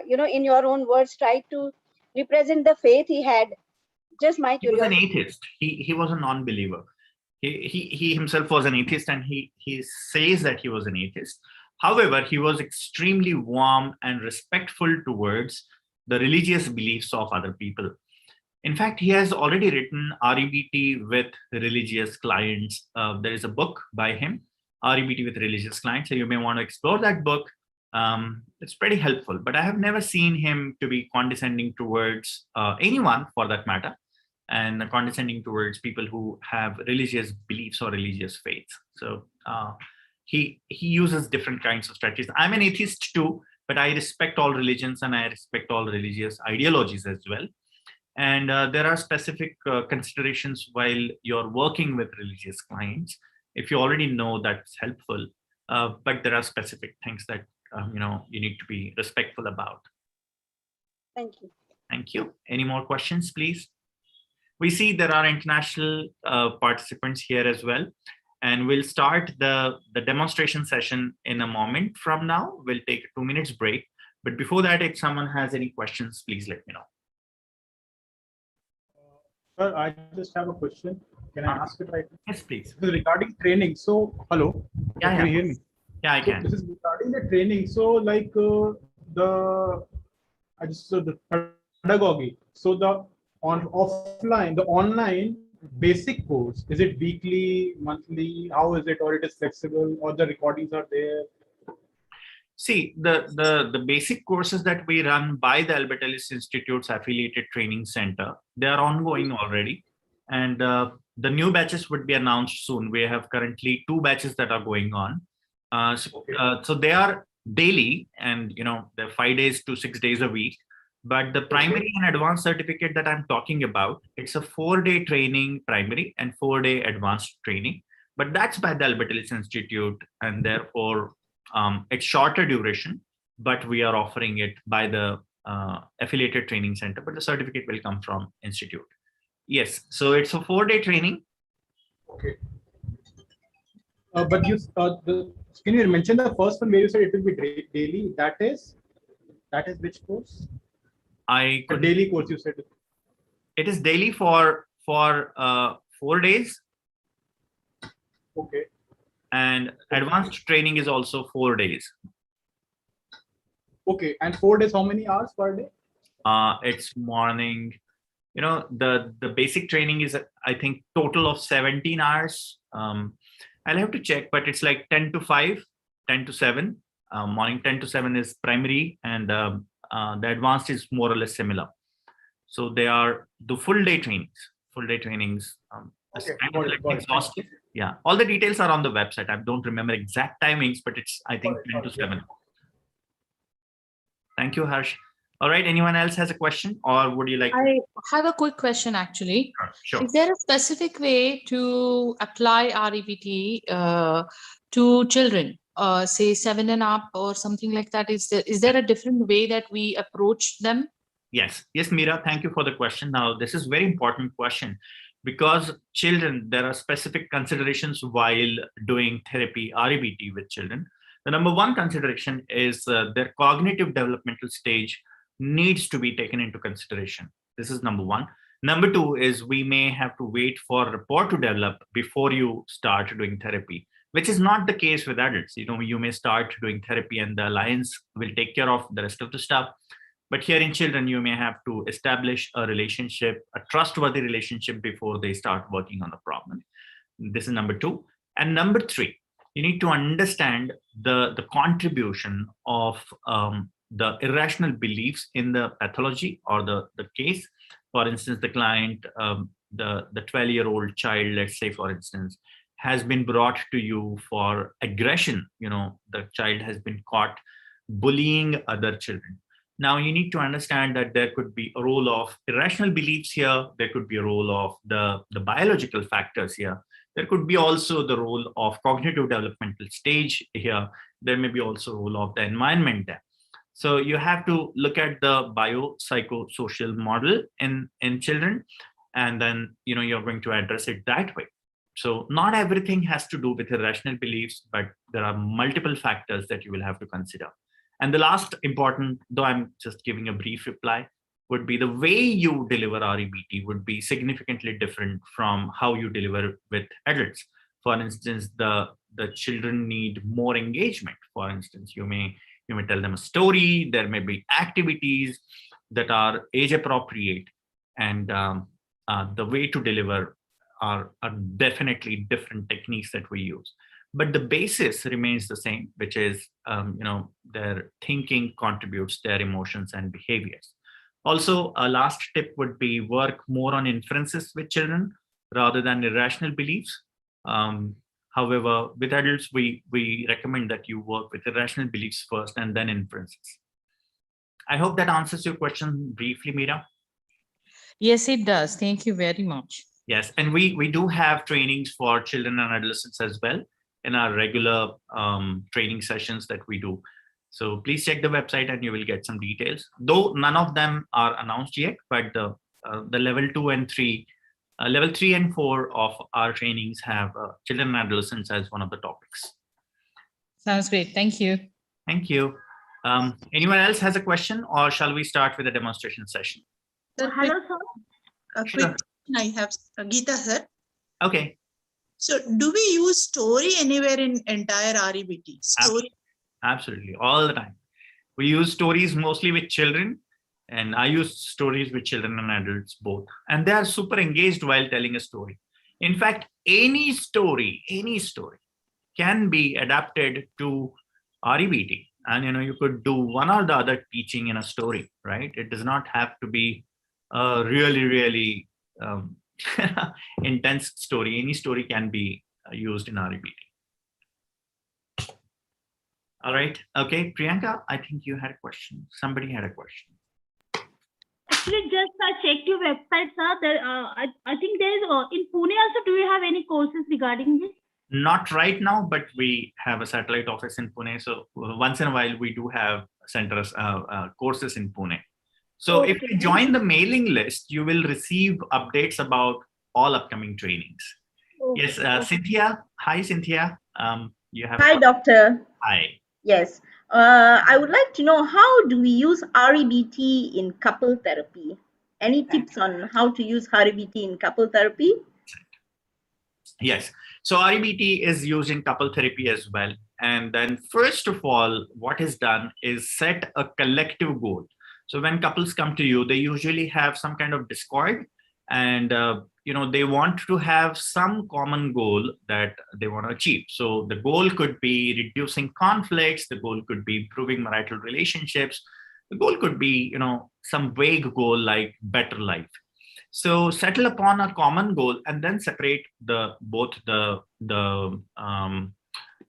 in your own words, try to represent the faith he had. Just my curiosity. He was an atheist. He was a non-believer. He himself was an atheist, and he says that he was an atheist. However, he was extremely warm and respectful towards the religious beliefs of other people. In fact, he has already written REBT with religious clients. There is a book by him, REBT with religious clients. So you may want to explore that book. It's pretty helpful, but I have never seen him to be condescending towards anyone for that matter, and condescending towards people who have religious beliefs or religious faiths. So he uses different kinds of strategies. I'm an atheist too, but I respect all religions and I respect all religious ideologies as well. And there are specific considerations while you're working with religious clients. If you already know, that's helpful. But there are specific things that you need to be respectful about. Thank you. Thank you. Any more questions, please? We see there are international participants here as well. And we'll start the demonstration session in a moment from now. We'll take a 2 minutes break. But before that, if someone has any questions, please let me know. Sir, I just have a question. Can I ask it right now? Yes, please. This is regarding training. So, hello. Yeah, Can you hear me? Yeah, I can. So this is regarding the training. So, like the pedagogy. So the offline, the online basic course, is it weekly, monthly? How is it, or it is flexible, or the recordings are there? See, the basic courses that we run by the Albert Ellis Institute's affiliated training center, they are ongoing already. And the new batches would be announced soon. We have currently 2 batches that are going on. So they are daily, and they're 5 days to 6 days a week. But the primary and advanced certificate that I'm talking about, it's a 4-day training primary and 4-day advanced training. But that's by the Albert Ellis Institute, and therefore it's shorter duration, but we are offering it by the affiliated training center, but the certificate will come from institute. Yes, so it's a 4-day training. Okay. But Can you mention the first one where you said it will be daily? That is which course? I The could. daily course you said. It is daily for 4 days, Okay. and advanced training is also 4 days. Okay. And 4 days, how many hours per day? It's morning. You know, the basic training is, I think, total of 17 hours. I'll have to check, but it's like 10 to 5, 10 to 7. Morning 10 to 7 is primary, and the advanced is more or less similar. So they are the full day trainings. Okay, kind of got it, like got it. exhaustive. Yeah, all the details are on the website. I don't remember exact timings, but it's, I think, 10 to 7. Thank you, Harsh. All right, anyone else has a question, or would you like to? I have a quick question, actually. Sure. Is there a specific way to apply REBT to children, say 7 and up or something like that? Is there a different way that we approach them? Yes, Meera, thank you for the question. Now, this is very important question, because children, there are specific considerations while doing therapy, REBT with children. The number one consideration is their cognitive developmental stage needs to be taken into consideration. This is number one. Number two is we may have to wait for rapport to develop before you start doing therapy, which is not the case with adults. You know, you may start doing therapy and the alliance will take care of the rest of the stuff. But here in children, you may have to establish a relationship, a trustworthy relationship, before they start working on the problem. This is number two. And number three, you need to understand the contribution of the irrational beliefs in the pathology or the case. For instance, the client, the 12-year-old child, let's say, for instance, has been brought to you for aggression. You know, the child has been caught bullying other children. Now, you need to understand that there could be a role of irrational beliefs here. There could be a role of the biological factors here. There could be also the role of cognitive developmental stage here. There may be also a role of the environment there. So you have to look at the biopsychosocial model in children, and then, you know, you're going to address it that way. So not everything has to do with irrational beliefs, but there are multiple factors that you will have to consider. And the last important, though I'm just giving a brief reply, would be the way you deliver REBT would be significantly different from how you deliver with adults. For instance, the children need more engagement. For instance, you may tell them a story. There may be activities that are age appropriate, and the way to deliver are definitely different techniques that we use. But the basis remains the same, which is, their thinking contributes their emotions and behaviors. Also, a last tip would be work more on inferences with children rather than irrational beliefs. However, with adults, we recommend that you work with irrational beliefs first and then inferences. I hope that answers your question briefly, Meera. Yes, it does. Thank you very much. Yes, and we do have trainings for children and adolescents as well in our regular training sessions that we do. So please check the website and you will get some details. Though none of them are announced yet, but the level 2 and 3, level 3 and 4 of our trainings have children and adolescents as one of the topics. Sounds great. Thank you. Thank you. Anyone else has a question, or shall we start with a demonstration session? Hello, sir. A quick question I have, Geeta, sir. Okay. So do we use story anywhere in entire REBT? Story? Absolutely, all the time. We use stories mostly with children, and I use stories with children and adults both. And they are super engaged while telling a story. In fact, any story can be adapted to REBT. And you could do one or the other teaching in a story, right? It does not have to be a really intense story. Any story can be used in REBT. All right. Okay, Priyanka, I think you had a question. Somebody had a question. Actually, just I checked your website, sir. There, I think there is in Pune also. Do you have any courses regarding this? Not right now, but we have a satellite office in Pune. So once in a while, we do have centers, courses in Pune. So Okay. if you join the mailing list, you will receive updates about all upcoming trainings. Okay. Yes, Cynthia. Hi, Cynthia. You have. Hi, doctor. Hi. Yes. I would like to know, how do we use REBT in couple therapy? Any tips on how to use REBT in couple therapy? Yes. So REBT is used in couple therapy as well. And then first of all, what is done is set a collective goal. So when couples come to you, they usually have some kind of discord, and they want to have some common goal that they want to achieve. So the goal could be reducing conflicts. The goal could be improving marital relationships. The goal could be, some vague goal like better life. So settle upon a common goal and then separate both the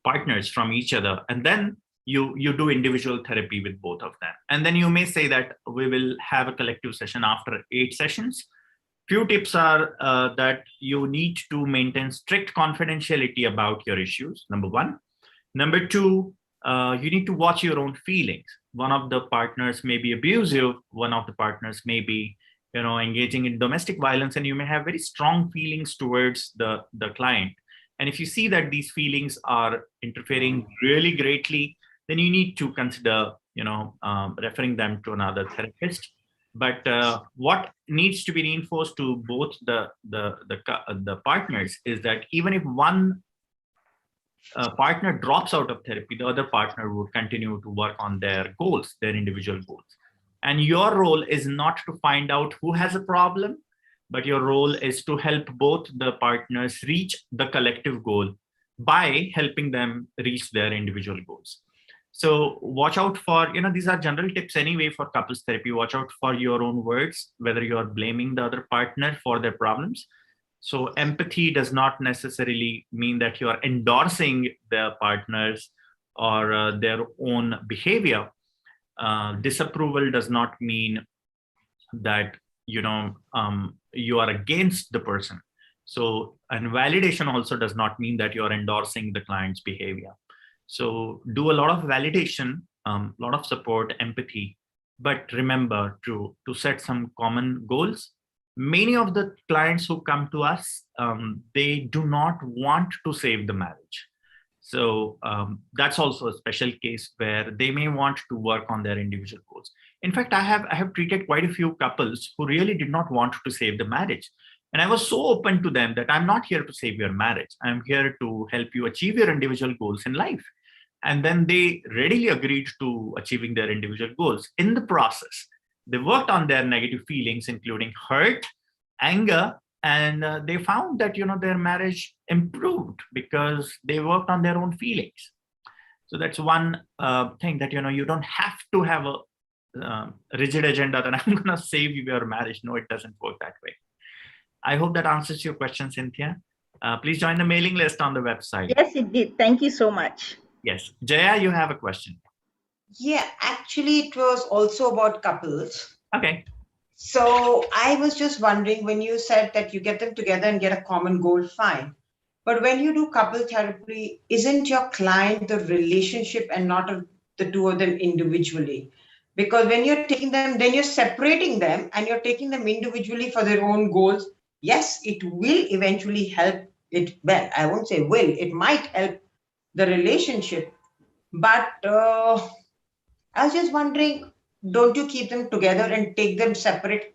partners from each other, and then you do individual therapy with both of them. And then you may say that we will have a collective session after 8 sessions. Few tips are that you need to maintain strict confidentiality about your issues, number 1. Number 2, you need to watch your own feelings. One of the partners may be abusive, one of the partners may be engaging in domestic violence, and you may have very strong feelings towards the client. And if you see that these feelings are interfering really greatly, then you need to consider, referring them to another therapist. But what needs to be reinforced to both the partners is that even if one partner drops out of therapy, the other partner would continue to work on their goals, their individual goals. And your role is not to find out who has a problem, but your role is to help both the partners reach the collective goal by helping them reach their individual goals. So watch out for, these are general tips anyway for couples therapy. Watch out for your own words, whether you're blaming the other partner for their problems. So empathy does not necessarily mean that you're endorsing their partners or their own behavior. Disapproval does not mean that you are against the person. So, and validation also does not mean that you're endorsing the client's behavior. So do a lot of validation, a lot of support, empathy, but remember to set some common goals. Many of the clients who come to us, they do not want to save the marriage. So that's also a special case where they may want to work on their individual goals. In fact, I have treated quite a few couples who really did not want to save the marriage. And I was so open to them that I'm not here to save your marriage. I'm here to help you achieve your individual goals in life. And then they readily agreed to achieving their individual goals. In the process, they worked on their negative feelings, including hurt, anger, and they found that their marriage improved because they worked on their own feelings. So that's one thing, that you don't have to have a rigid agenda that I'm going to save your marriage. No, it doesn't work that way. I hope that answers your question, Cynthia. Please join the mailing list on the website. Yes, it did. Thank you so much. Yes, Jaya, you have a question. Yeah, actually, it was also about couples. Okay. So I was just wondering, when you said that you get them together and get a common goal, fine. But when you do couple therapy, isn't your client the relationship and not the two of them individually? Because when you're taking them, then you're separating them and you're taking them individually for their own goals. Yes, it will eventually help it. Well, I won't say will, it might help the relationship. But I was just wondering, don't you keep them together and take them separate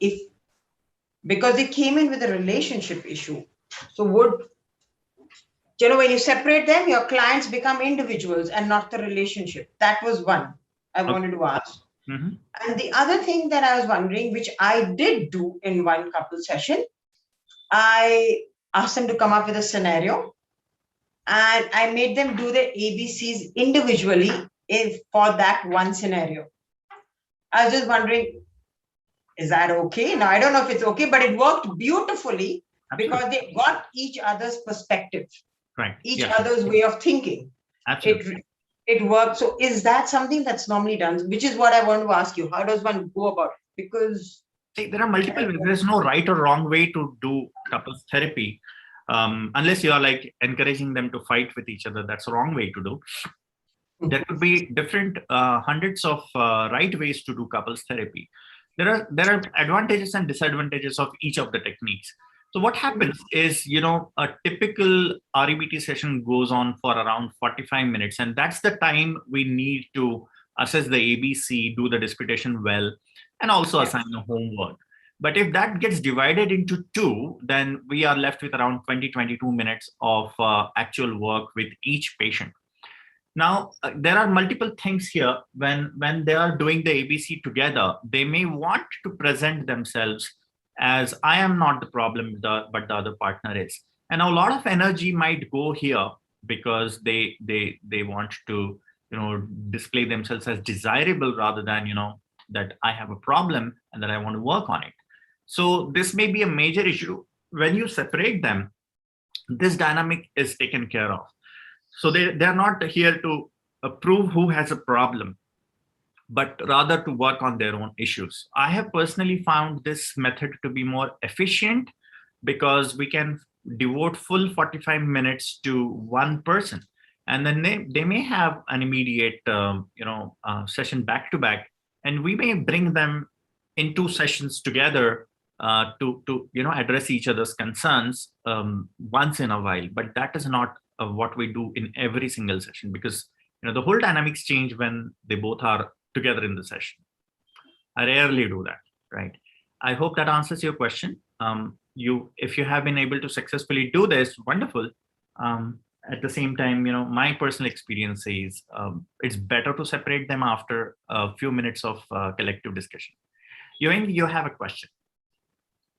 because they came in with a relationship issue? So when you separate them, your clients become individuals and not the relationship. That was one I wanted to ask. Mm-hmm. And the other thing that I was wondering, which I did do in one couple session, I asked them to come up with a scenario and I made them do their ABCs individually for that one scenario. I was just wondering, is that okay? Now, I don't know if it's okay, but it worked beautifully. Absolutely. Because they got each other's perspective, right? Each other's way of thinking. Absolutely. It worked. So is that something that's normally done? Which is what I want to ask you. How does one go about it? Because there are multiple ways. There's no right or wrong way to do couples therapy. Unless you are like encouraging them to fight with each other, that's a wrong way to do. There could be different hundreds of right ways to do couples therapy. There are advantages and disadvantages of each of the techniques. So what happens is, a typical REBT session goes on for around 45 minutes, and that's the time we need to assess the ABC, do the disputation well, and also assign the homework. But if that gets divided into two, then we are left with around 20-22 minutes of actual work with each patient. Now, there are multiple things here. When they are doing the ABC together, they may want to present themselves as I am not the problem, but the other partner is. And a lot of energy might go here because they want to, display themselves as desirable rather than, that I have a problem and that I want to work on it. So this may be a major issue. When you separate them, this dynamic is taken care of. So they're not here to prove who has a problem, but rather to work on their own issues. I have personally found this method to be more efficient because we can devote full 45 minutes to one person. And then they may have an immediate session back to back, and we may bring them in two sessions together to address each other's concerns once in a while. But that is not what we do in every single session, because the whole dynamics change when they both are together in the session. I rarely do that, right? I hope that answers your question. If you have been able to successfully do this, wonderful. At the same time, my personal experience is it's better to separate them after a few minutes of collective discussion. You have a question.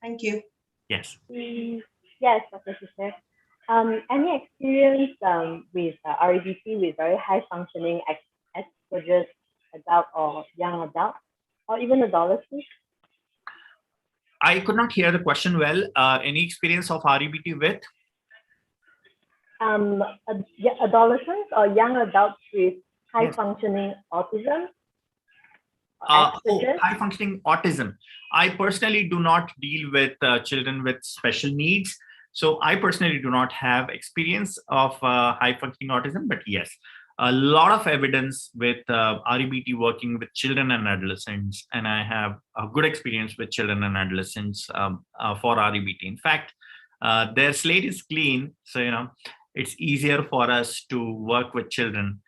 Thank you. Yes. Yes, Dr. Fisher. Any experience with REBT with very high functioning exposures, adult or young adult, or even adolescents? I could not hear the question well. Any experience of REBT with? Adolescents or young adults with high functioning autism? High functioning autism. I personally do not deal with children with special needs. So I personally do not have experience of high functioning autism, but yes, a lot of evidence with REBT working with children and adolescents. And I have a good experience with children and adolescents for REBT. In fact, their slate is clean. So, it's easier for us to work with children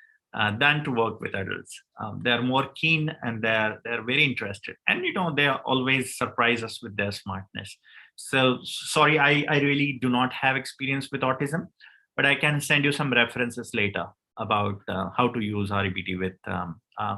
than to work with adults. They're more keen and they're very interested. And, they always surprise us with their smartness. So sorry, I really do not have experience with autism, but I can send you some references later about how to use REBT with,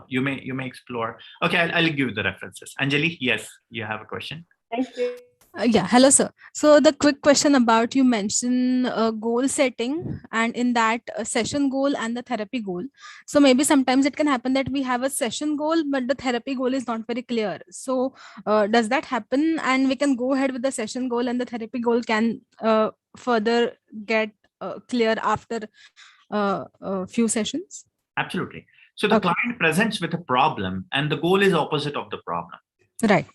you may explore. Okay, I'll give you the references. Anjali, yes, you have a question. Thank you. Yeah, hello, sir. So the quick question about, you mentioned goal setting, and in that session goal and the therapy goal. So maybe sometimes it can happen that we have a session goal, but the therapy goal is not very clear. So does that happen? And we can go ahead with the session goal and the therapy goal can further get clear after a few sessions? Absolutely. So the client presents with a problem and the goal is opposite of the problem. Right.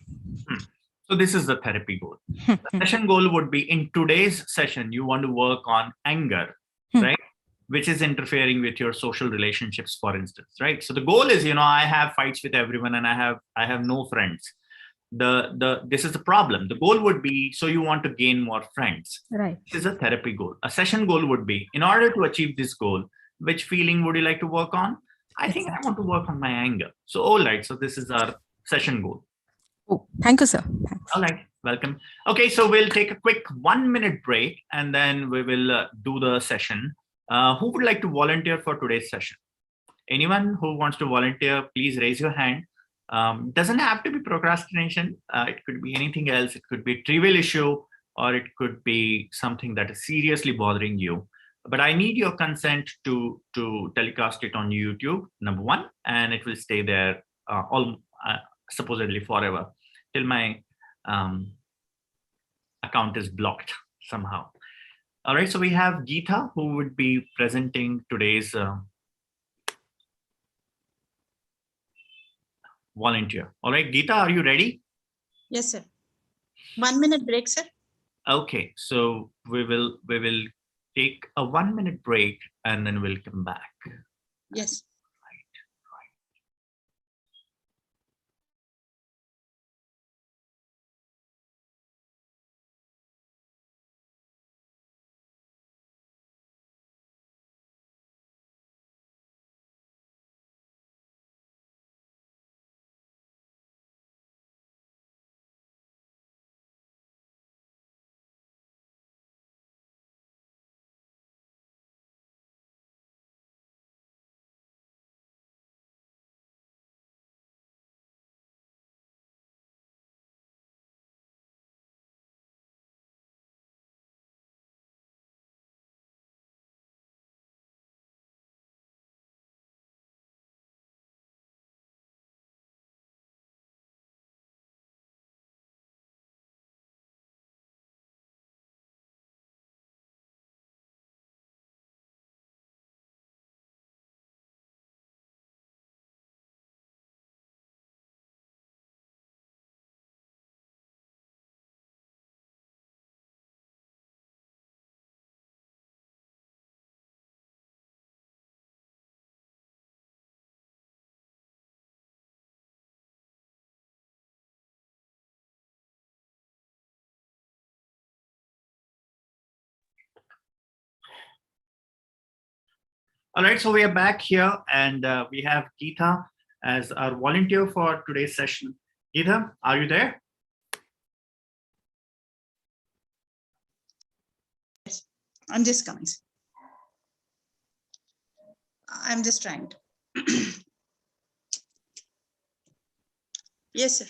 So this is the therapy goal. The session goal would be, in today's session, you want to work on anger, right? Which is interfering with your social relationships, for instance, right? So the goal is, I have fights with everyone and I have no friends. This is the problem. The goal would be, so you want to gain more friends. Right. This is a therapy goal. A session goal would be, in order to achieve this goal, which feeling would you like to work on? I think I want to work on my anger. So, all right. So this is our session goal. Oh, thank you, sir. Thanks. All right, welcome. Okay, so we'll take a quick 1-minute break and then we will do the session. Who would like to volunteer for today's session? Anyone who wants to volunteer, please raise your hand. Doesn't have to be procrastination. It could be anything else. It could be a trivial issue, or it could be something that is seriously bothering you. But I need your consent to telecast it on YouTube, number one, and it will stay there supposedly forever till my account is blocked somehow. All right, so we have Geeta who would be presenting today's volunteer. All right, Geeta, are you ready? Yes, sir. 1-minute break, sir. Okay, so we will take a 1-minute break and then we'll come back. Yes. All right, so we are back here, and we have Geeta as our volunteer for today's session. Geeta, are you there? Yes, I'm just coming. I'm just trying to. Yes, sir.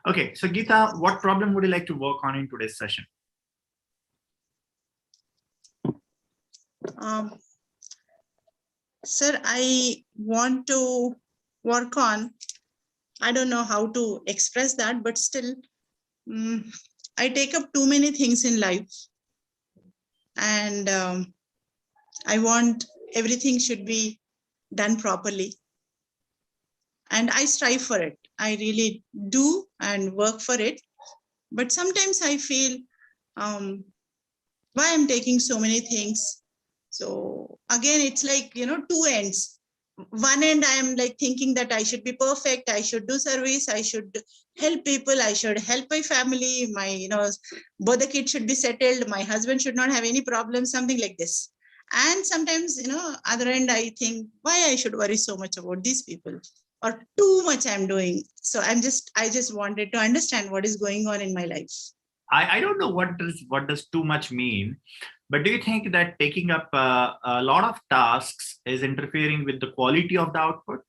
Okay, so Geeta, what problem would you like to work on in today's session? Sir, I want to work on, I don't know how to express that, but still, I take up too many things in life, and I want everything should be done properly. And I strive for it. I really do and work for it. But sometimes I feel, why I'm taking so many things. So again, it's like, two ends. One end, I am like thinking that I should be perfect. I should do service. I should help people. I should help my family. My, both the kids should be settled. My husband should not have any problems, something like this. And sometimes, other end, I think why I should worry so much about these people, or too much I'm doing. So I just wanted to understand what is going on in my life. I don't know what does too much mean, but do you think that taking up a lot of tasks is interfering with the quality of the output?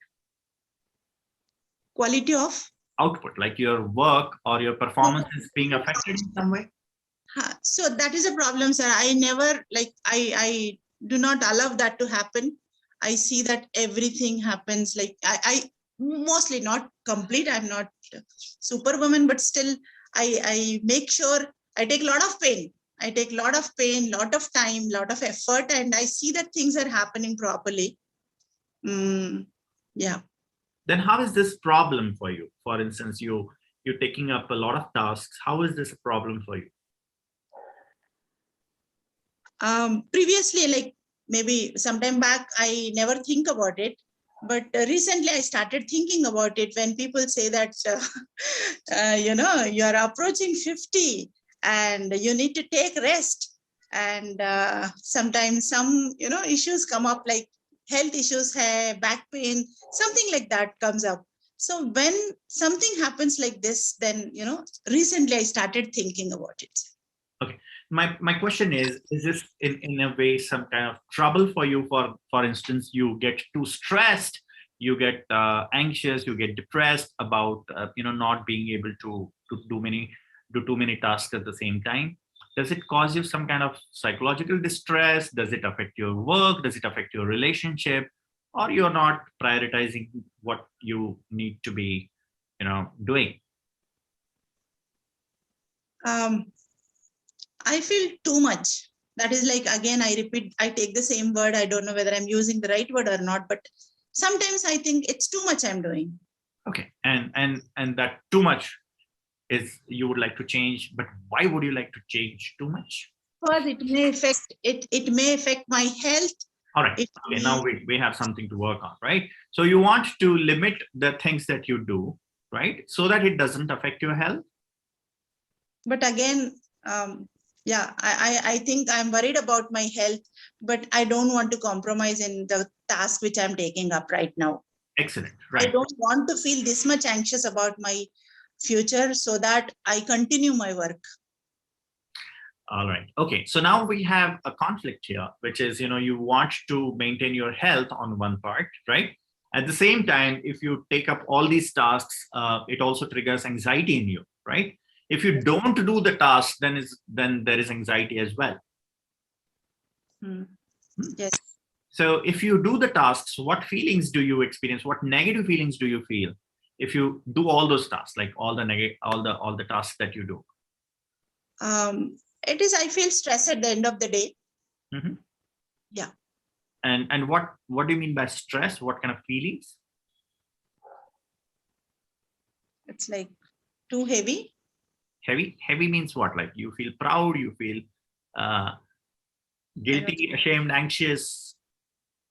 Quality of? Output, like your work or your performance is being affected in some way? So that is a problem, sir. I never, I do not allow that to happen. I see that everything happens, like I mostly, not complete. I'm not superwoman, but still I make sure I take a lot of pain. I take a lot of pain, lot of time, lot of effort, and I see that things are happening properly. Yeah. Then how is this problem for you? For instance, you're taking up a lot of tasks. How is this a problem for you? Previously, like maybe sometime back, I never think about it. But recently I started thinking about it when people say that, you're approaching 50 and you need to take rest. And sometimes some, issues come up, like health issues, back pain, something like that comes up. So when something happens like this, then, recently I started thinking about it. Okay. My question is this in a way some kind of trouble for you? For instance, you get too stressed, you get anxious, you get depressed about not being able to do too many tasks at the same time. Does it cause you some kind of psychological distress? Does it affect your work? Does it affect your relationship? Or you're not prioritizing what you need to be doing? I feel too much. That is like, again, I repeat, I take the same word. I don't know whether I'm using the right word or not, but sometimes I think it's too much I'm doing. Okay. And that too much is you would like to change, but why would you like to change too much? Because it may affect it may affect my health. All right. Okay, now we have something to work on, right? So you want to limit the things that you do, right? So that it doesn't affect your health. But again, yeah, I think I'm worried about my health, but I don't want to compromise in the task which I'm taking up right now. Excellent. Right. I don't want to feel this much anxious about my future, so that I continue my work. All right. Okay. So now we have a conflict here, which is, you want to maintain your health on one part, right? At the same time, if you take up all these tasks, it also triggers anxiety in you, right? If you don't do the task, then there is anxiety as well. Yes. So if you do the tasks, what feelings do you experience? What negative feelings do you feel if you do all those tasks, like all the tasks that you do? It is, I feel stressed at the end of the day. Mm-hmm. Yeah. And what do you mean by stress? What kind of feelings? It's like too heavy. Heavy means what? Like you feel proud, you feel guilty, ashamed, anxious,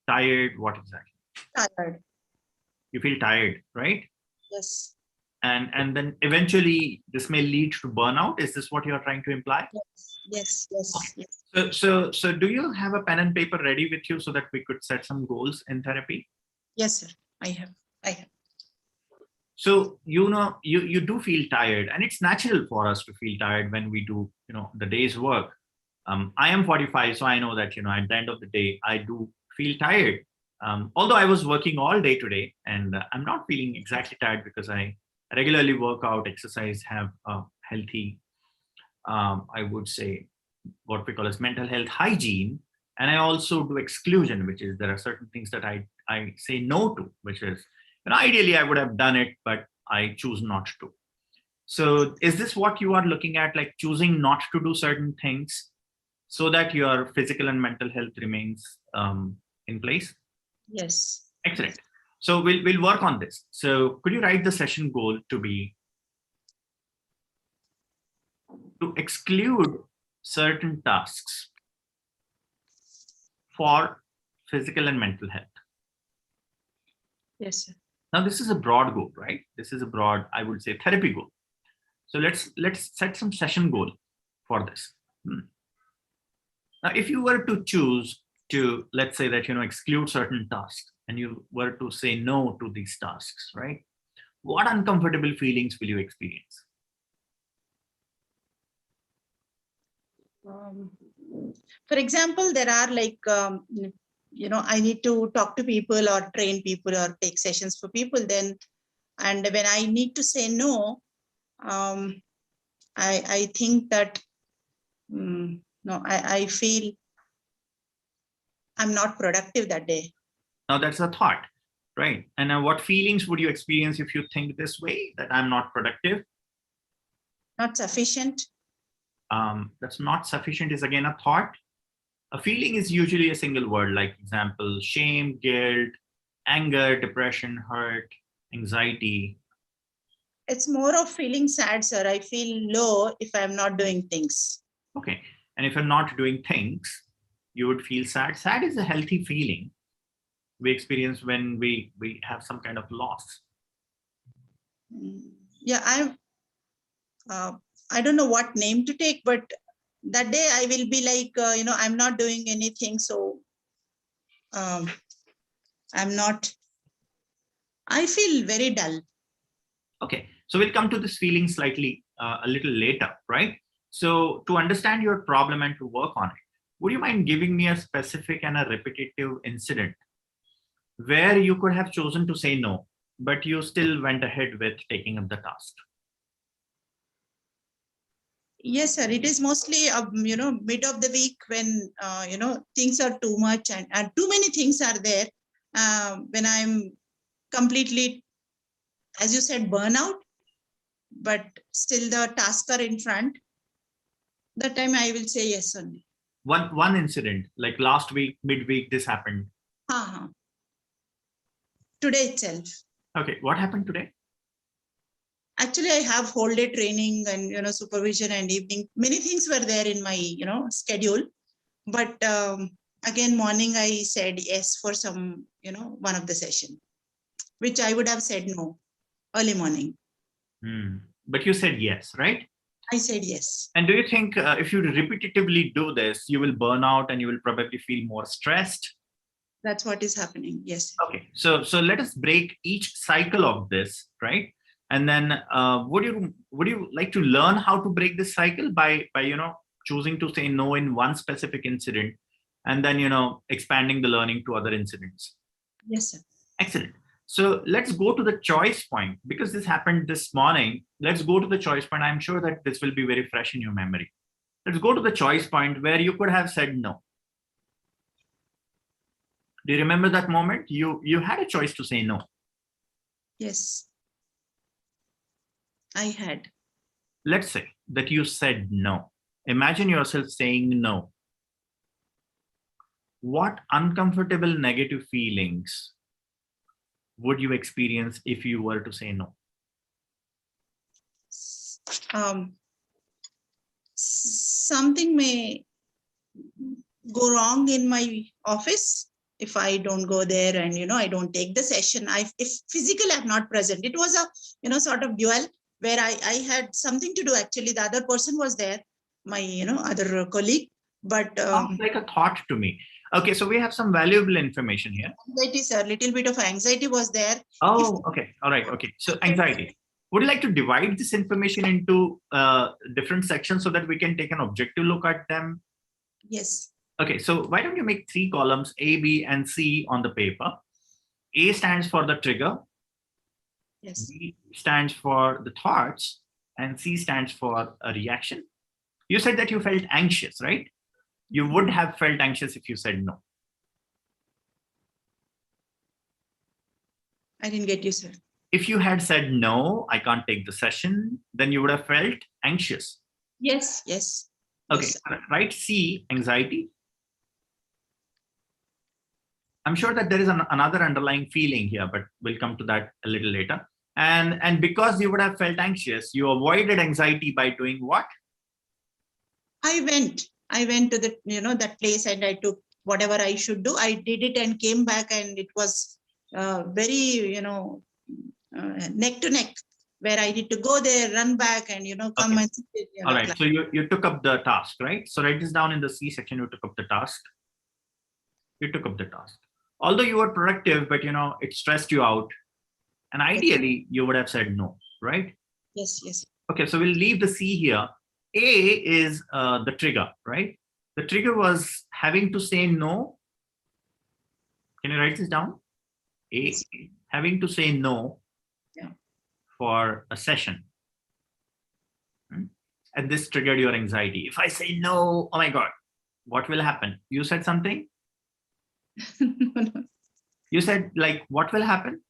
tired. What exactly? Tired. You feel tired, right? Yes. and then eventually this may lead to burnout. Is this what you are trying to imply? Yes, yes, yes. So do you have a pen and paper ready with you so that we could set some goals in therapy? Yes, sir. I have. So, you do feel tired, and it's natural for us to feel tired when we do, the day's work. I am 45, so I know that, at the end of the day, I do feel tired. Although I was working all day today, and I'm not feeling exactly tired because I regularly work out, exercise, have a healthy, I would say, what we call as mental health hygiene. And I also do exclusion, which is there are certain things that I say no to, which is, ideally I would have done it, but I choose not to. So is this what you are looking at, like choosing not to do certain things so that your physical and mental health remains in place? Yes. Excellent. So we'll work on this. So could you write the session goal to be to exclude certain tasks for physical and mental health? Yes, sir. Now this is a broad goal, right? This is a broad, I would say, therapy goal. So let's set some session goal for this. Now, if you were to choose to, let's say that, exclude certain tasks, and you were to say no to these tasks, right? What uncomfortable feelings will you experience? For example, there are like, I need to talk to people or train people or take sessions for people then. And when I need to say no, I think that, I feel I'm not productive that day. Now that's a thought, right? And now what feelings would you experience if you think this way, that I'm not productive? Not sufficient. That's not sufficient is again a thought. A feeling is usually a single word, like example, shame, guilt, anger, depression, hurt, anxiety. It's more of feeling sad, sir. I feel low if I'm not doing things. Okay. And if you're not doing things, you would feel sad. Sad is a healthy feeling we experience when we have some kind of loss. Yeah, I don't know what name to take, but that day I will be like, I'm not doing anything. So I feel very dull. Okay. So we'll come to this feeling slightly a little later, right? So to understand your problem and to work on it, would you mind giving me a specific and a repetitive incident where you could have chosen to say no, but you still went ahead with taking up the task? Yes, sir. It is mostly, mid of the week when, things are too much and too many things are there. When I'm completely, as you said, burnout, but still the tasks are in front. That time I will say yes only. One incident, like last week, midweek, this happened. Today itself. Okay, what happened today? Actually, I have whole day training and supervision and evening. Many things were there in my schedule, but again morning I said yes for some one of the session, which I would have said no early morning. But you said yes, right? I said yes. And do you think if you repetitively do this, you will burn out and you will probably feel more stressed? That's what is happening. Yes. Okay. So let us break each cycle of this, right? And then would you like to learn how to break this cycle by choosing to say no in one specific incident and then expanding the learning to other incidents? Yes, sir. Excellent. So let's go to the choice point, because this happened this morning. Let's go to the choice point. I'm sure that this will be very fresh in your memory. Let's go to the choice point where you could have said no. Do you remember that moment? You had a choice to say no. Yes, I had. Let's say that you said no. Imagine yourself saying no. What uncomfortable negative feelings would you experience if you were to say no? Something may go wrong in my office if I don't go there and, I don't take the session, if physically I'm not present. It was a, sort of duel where I had something to do. Actually, the other person was there, my, other colleague, but Sounds like a thought to me. Okay, so we have some valuable information here. anxiety, sir, little bit of anxiety was there. Oh, okay. All right. Okay. So anxiety. Would you like to divide this information into different sections so that we can take an objective look at them? Yes. Okay. So why don't you make 3 columns, A, B, and C on the paper? A stands for the trigger. Yes. B stands for the thoughts, and C stands for a reaction. You said that you felt anxious, right? You would have felt anxious if you said no. I didn't get you, sir. If you had said no, I can't take the session, then you would have felt anxious. Yes. Yes. Okay, Yes. right. C, anxiety. I'm sure that there is another underlying feeling here, but we'll come to that a little later. And because you would have felt anxious, you avoided anxiety by doing what? I went to the, that place, and I took whatever I should do. I did it and came back, and it was very, neck to neck, where I need to go there, run back, and, come Okay. and sit. All right. So you took up the task, right? So write this down in the C section. You took up the task. You took up the task. Although you were productive, but, it stressed you out. And ideally, you would have said no, right? Yes. Yes. Okay. So we'll leave the C here. A is the trigger, right? The trigger was having to say no. Can you write this down? A, having to say no for a session. And this triggered your anxiety. If I say no, oh my God, what will happen? You said something? You said, like, what will happen?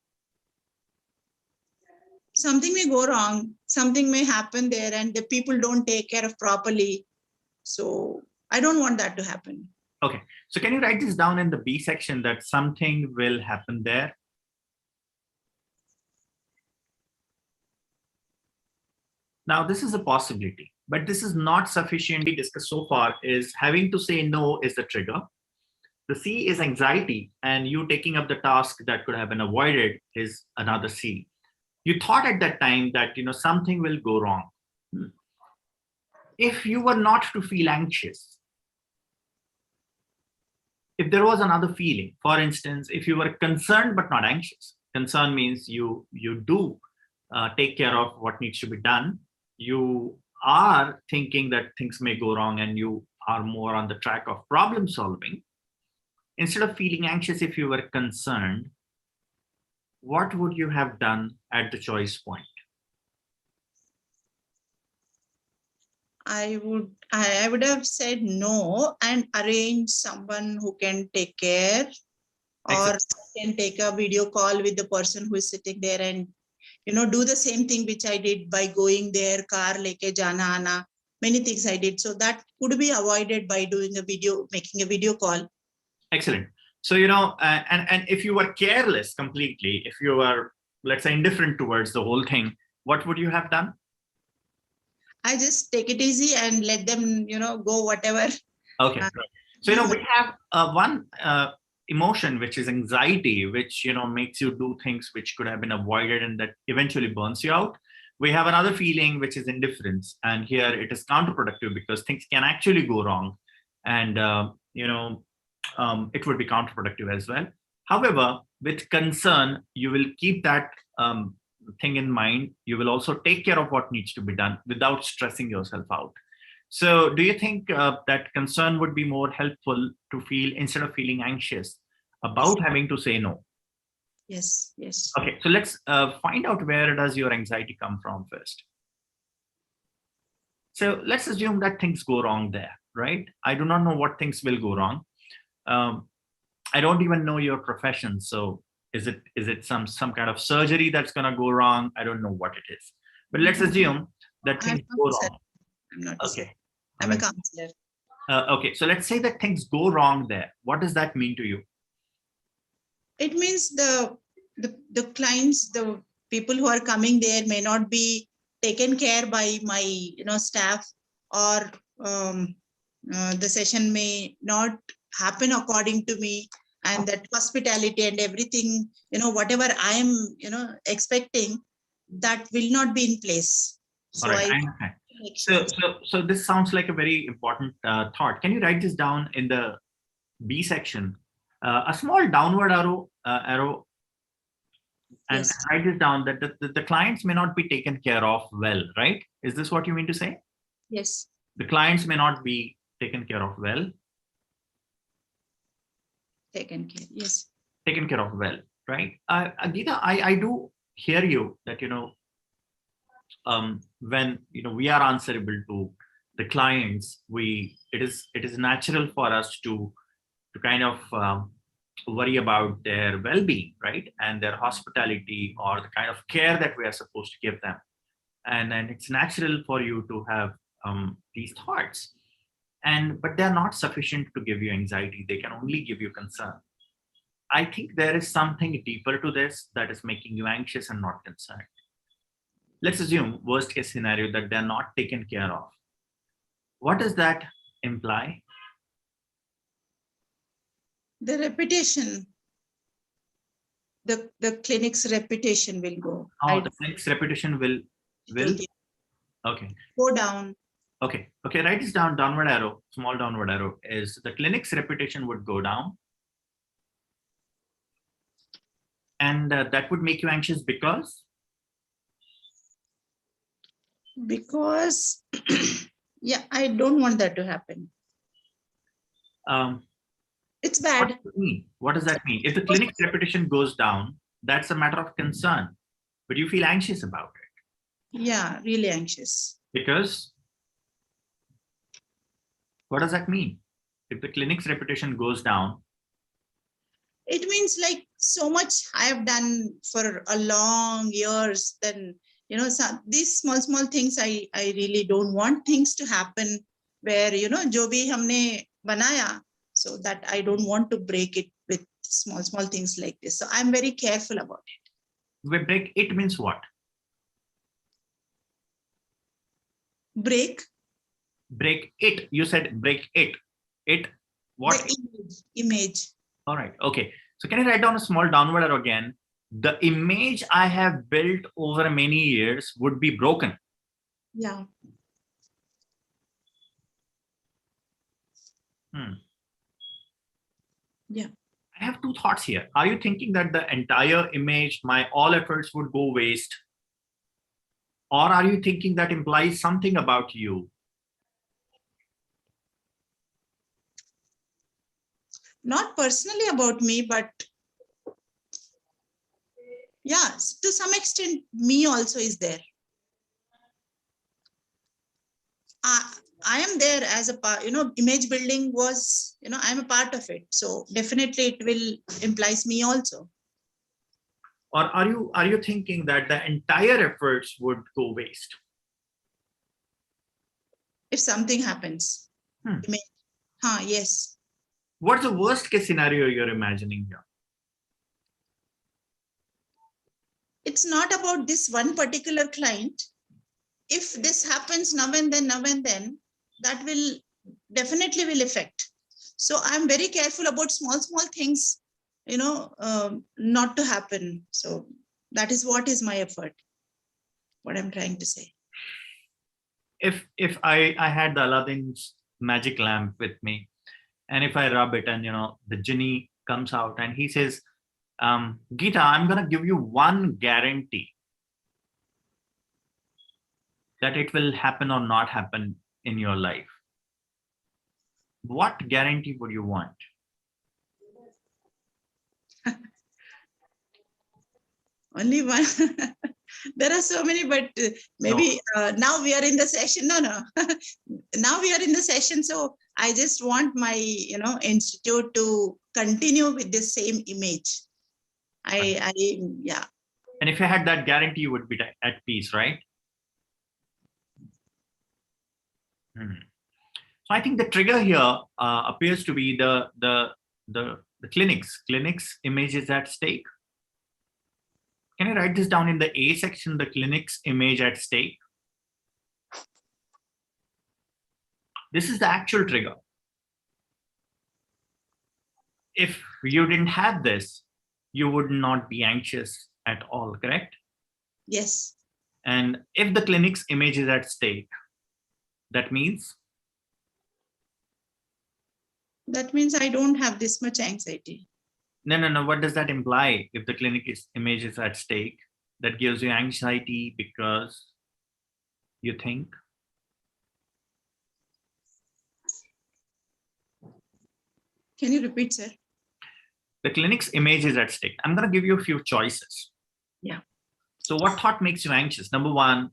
Something may go wrong. Something may happen there, and the people don't take care of properly. So I don't want that to happen. Okay. So can you write this down in the B section that something will happen there? Now, this is a possibility, but this is not sufficiently discussed so far. Is having to say no is the trigger. The C is anxiety, and you taking up the task that could have been avoided is another C. You thought at that time that, something will go wrong. If you were not to feel anxious, if there was another feeling, for instance, if you were concerned but not anxious, concern means you do take care of what needs to be done. You are thinking that things may go wrong, and you are more on the track of problem solving. Instead of feeling anxious, if you were concerned, what would you have done at the choice point? I would have said no and arrange someone who can take care, or can take a video call with the person who is sitting there, and do the same thing which I did by going there, car leke jana ana, many things I did. So that could be avoided by doing making a video call. Excellent. So, and if you were careless completely, if you were, let's say, indifferent towards the whole thing, what would you have done? I just take it easy and let them, go whatever. Okay. So, we have one emotion, which is anxiety, which, makes you do things which could have been avoided and that eventually burns you out. We have another feeling, which is indifference. And here it is counterproductive because things can actually go wrong. And, it would be counterproductive as well. However, with concern, you will keep that thing in mind. You will also take care of what needs to be done without stressing yourself out. So do you think that concern would be more helpful to feel instead of feeling anxious about having to say no? Yes, yes. Okay, so let's find out where does your anxiety come from first. So let's assume that things go wrong there, right? I do not know what things will go wrong. I don't even know your profession. So is it some kind of surgery that's going to go wrong? I don't know what it is. But let's assume that things go wrong. I'm not. Okay. I'm a counselor. Okay, so let's say that things go wrong there. What does that mean to you? It means the clients, the people who are coming there may not be taken care by my staff, or the session may not happen according to me. and that hospitality and everything, whatever I am, expecting, that will not be in place. So All right, I I understand. So this sounds like a very important thought. Can you write this down in the B section? A small downward arrow, and Yes. write this down that the clients may not be taken care of well, right? Is this what you mean to say? Yes. The clients may not be taken care of well. Taken care. Yes. Taken care of well, right? Geeta, I do hear you that, when, we are answerable to the clients, it is natural for us to kind of worry about their well-being, right? And their hospitality, or the kind of care that we are supposed to give them. And it's natural for you to have these thoughts. But they're not sufficient to give you anxiety. They can only give you concern. I think there is something deeper to this that is making you anxious and not concerned. Let's assume worst case scenario that they're not taken care of. What does that imply? The reputation, the clinic's reputation will go. The clinic's reputation will okay, go down. Okay, write this down. Downward arrow, small downward arrow, is the clinic's reputation would go down. And that would make you anxious because? Because, yeah, I don't want that to happen. It's bad. What does that mean? If the clinic's reputation goes down, that's a matter of concern, but you feel anxious about it. Yeah, really anxious. Because? What does that mean? If the clinic's reputation goes down, it means like so much I have done for a long years, then, these small things, I really don't want things to happen where, jo bhi humne banaya, so that I don't want to break it with small things like this. So I'm very careful about it. We break it means what? Break? Break it. You said break it. It, what? The image. All right. Okay. So can you write down a small downward arrow again? The image I have built over many years would be broken. Yeah. Yeah. I have two thoughts here. Are you thinking that the entire image, my all efforts would go waste? Or are you thinking that implies something about you? Not personally about me, but yeah, to some extent, me also is there. I am there as a part, image building was, I'm a part of it. So definitely it will implies me also. Or are you thinking that the entire efforts would go waste? If something happens. Yes. What's the worst case scenario you're imagining here? It's not about this one particular client. If this happens now and then, that will definitely will affect. So I'm very careful about small things, not to happen. So that is what is my effort, what I'm trying to say. If I had the Aladdin's magic lamp with me, and if I rub it and, the genie comes out and he says, Geeta, I'm going to give you one guarantee that it will happen or not happen in your life. What guarantee would you want? Only one. There are so many, but maybe now we are in the session. No. Now we are in the session. So I just want my, institute to continue with the same image. Yeah. And if you had that guarantee, you would be at peace, right? So I think the trigger here appears to be the clinic's image is at stake. Can you write this down in the A section, the clinic's image at stake? This is the actual trigger. If you didn't have this, you would not be anxious at all, correct? Yes. And if the clinic's image is at stake, that means? That means I don't have this much anxiety. No. What does that imply? If the clinic's image is at stake, that gives you anxiety because you think? Can you repeat, sir? The clinic's image is at stake. I'm going to give you a few choices. Yeah. So what thought makes you anxious? Number one,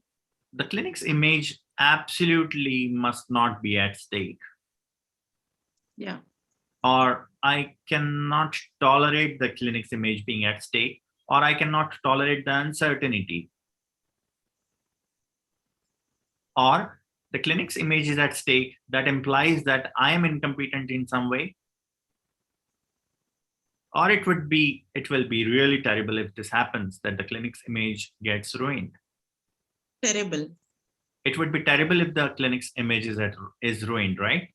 the clinic's image absolutely must not be at stake. Yeah. Or I cannot tolerate the clinic's image being at stake, or I cannot tolerate the uncertainty. Or the clinic's image is at stake, that implies that I am incompetent in some way. Or it will be really terrible if this happens, that the clinic's image gets ruined. Terrible. It would be terrible if the clinic's image is ruined, right?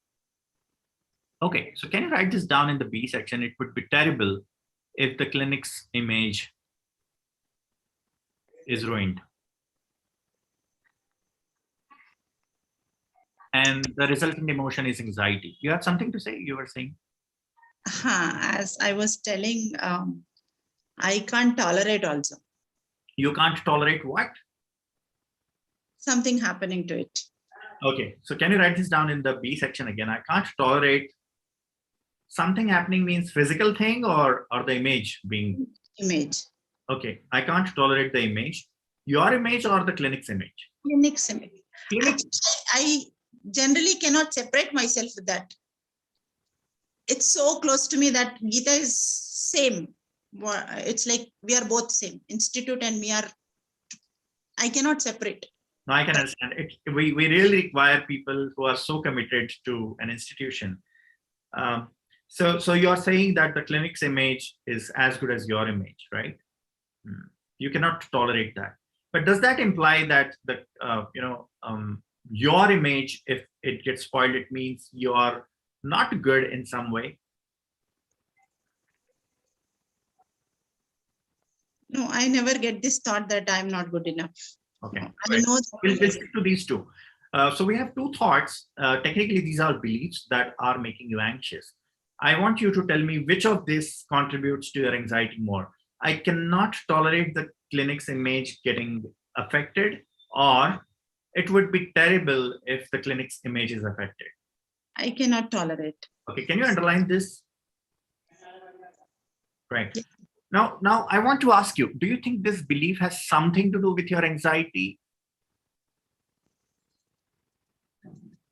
Okay, so can you write this down in the B section? It would be terrible if the clinic's image is ruined. And the resultant emotion is anxiety. You have something to say? You were saying? As I was telling, I can't tolerate also. You can't tolerate what? Something happening to it. Okay, so can you write this down in the B section again? I can't tolerate something happening means physical thing or the image being? Image. Okay, I can't tolerate the image. Your image or the clinic's image? Clinic's image. I generally cannot separate myself with that. It's so close to me that Gita is same. It's like we are both same. Institute and me are, I cannot separate. No, I can understand it. We really require people who are so committed to an institution. So you're saying that the clinic's image is as good as your image, right? You cannot tolerate that. But does that imply that your image, if it gets spoiled, it means you are not good in some way? No, I never get this thought that I'm not good enough. Okay, I know we'll stick to these two. So we have two thoughts. Technically, these are beliefs that are making you anxious. I want you to tell me which of this contributes to your anxiety more. I cannot tolerate the clinic's image getting affected, or it would be terrible if the clinic's image is affected. I cannot tolerate. Okay, can you underline this? Right. Yeah. Now I want to ask you, do you think this belief has something to do with your anxiety?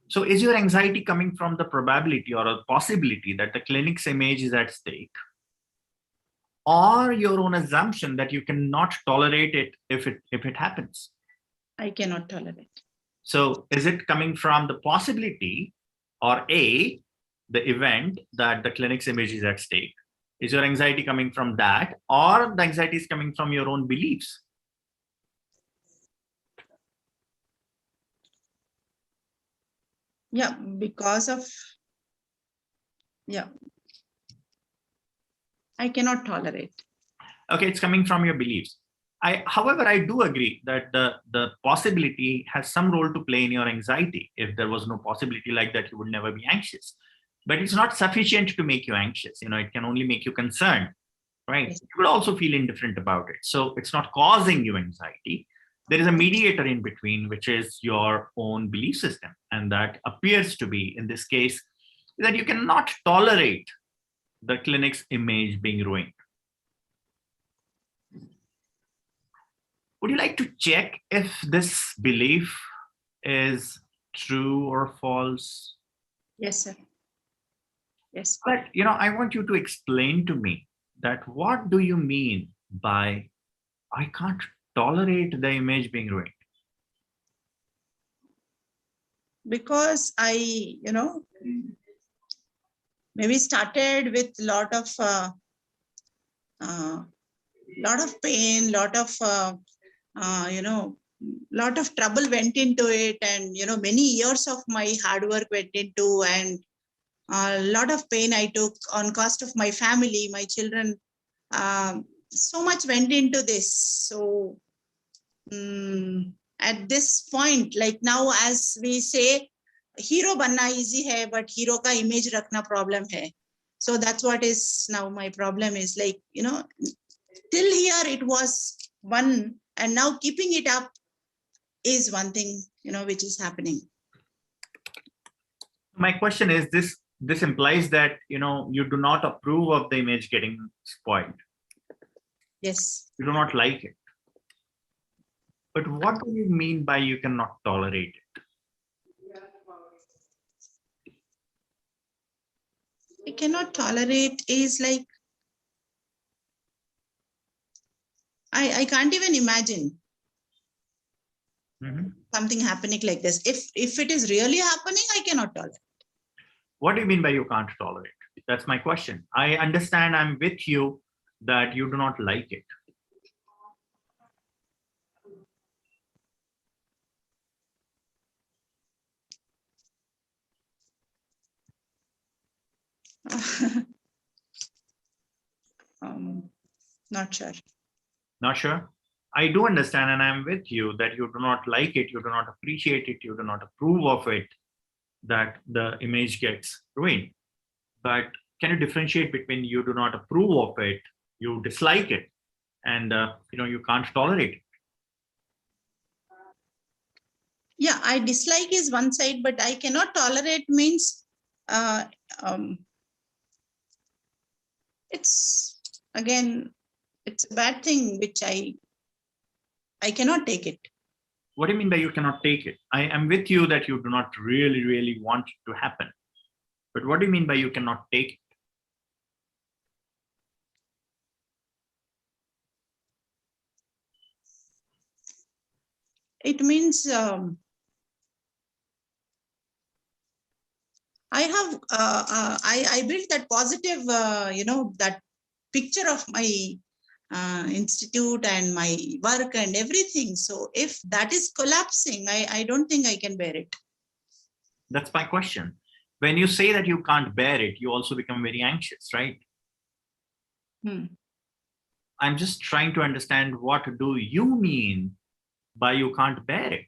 So is your anxiety coming from the probability or a possibility that the clinic's image is at stake, or your own assumption that you cannot tolerate it if it happens? I cannot tolerate. So is it coming from the possibility or the event that the clinic's image is at stake? Is your anxiety coming from that, or the anxiety is coming from your own beliefs? Yeah, because of, I cannot tolerate. Okay, it's coming from your beliefs. However, I do agree that the possibility has some role to play in your anxiety. If there was no possibility like that, you would never be anxious. But it's not sufficient to make you anxious. It can only make you concerned, right? Yes. You will also feel indifferent about it. So it's not causing you anxiety. There is a mediator in between, which is your own belief system. And that appears to be, in this case, that you cannot tolerate the clinic's image being ruined. Would you like to check if this belief is true or false? Yes, sir. Yes. But, I want you to explain to me that what do you mean by I can't tolerate the image being ruined? Because I, maybe started with lot of pain, lot of trouble went into it, and many years of my hard work went into, and A lot of pain I took on cost of my family, my children. So much went into this. So at this point, like now, as we say, hero banna easy hai, but hero ka image rakhna problem hai. So that's what is now my problem is, like, till here it was one, and now keeping it up is one thing, which is happening. My question is this implies that, you do not approve of the image getting spoiled. Yes. You do not like it. But what do you mean by you cannot tolerate it? I cannot tolerate is like, I can't even imagine something happening like this. If it is really happening, I cannot tolerate. What do you mean by you can't tolerate? That's my question. I understand, I'm with you that you do not like it. Not sure. Not sure? I do understand, and I'm with you that you do not like it, you do not appreciate it, you do not approve of it, that the image gets ruined. But can you differentiate between you do not approve of it, you dislike it, and you can't tolerate it? Yeah, I dislike is one side, but I cannot tolerate means it's again, it's a bad thing which I cannot take it. What do you mean by you cannot take it? I am with you that you do not really want it to happen. But what do you mean by you cannot take it? It means I built that positive, that picture of my institute and my work and everything. So if that is collapsing, I don't think I can bear it. That's my question. When you say that you can't bear it, you also become very anxious, right? I'm just trying to understand, what do you mean by you can't bear it?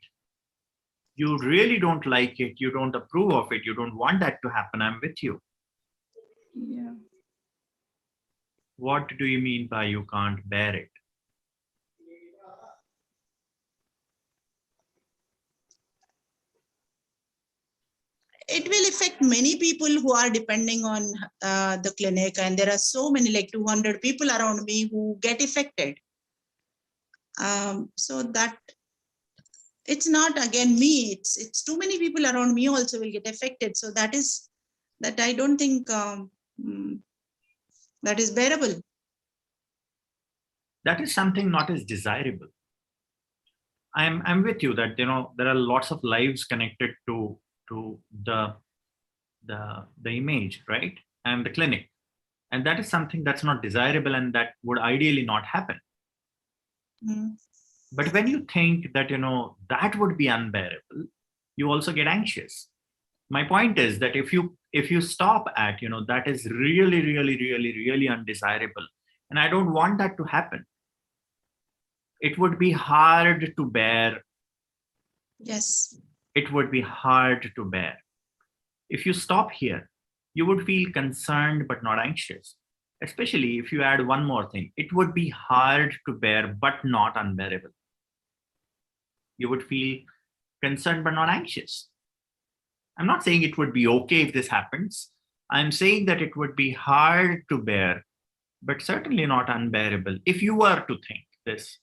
You really don't like it, you don't approve of it, you don't want that to happen. I'm with you. Yeah. What do you mean by you can't bear it? It will affect many people who are depending on the clinic, and there are so many, like 200 people around me who get affected. So that it's not again me, it's too many people around me also will get affected. So that I don't think that is bearable. That is something not as desirable. I'm with you that there are lots of lives connected to the image, right? And the clinic. And that is something that's not desirable and that would ideally not happen. But when you think that, that would be unbearable, you also get anxious. My point is that if you stop at, that is really undesirable, and I don't want that to happen, it would be hard to bear. Yes. It would be hard to bear. If you stop here, you would feel concerned but not anxious. Especially if you add one more thing, it would be hard to bear but not unbearable. You would feel concerned but not anxious. I'm not saying it would be okay if this happens. I'm saying that it would be hard to bear, but certainly not unbearable. If you were to think this,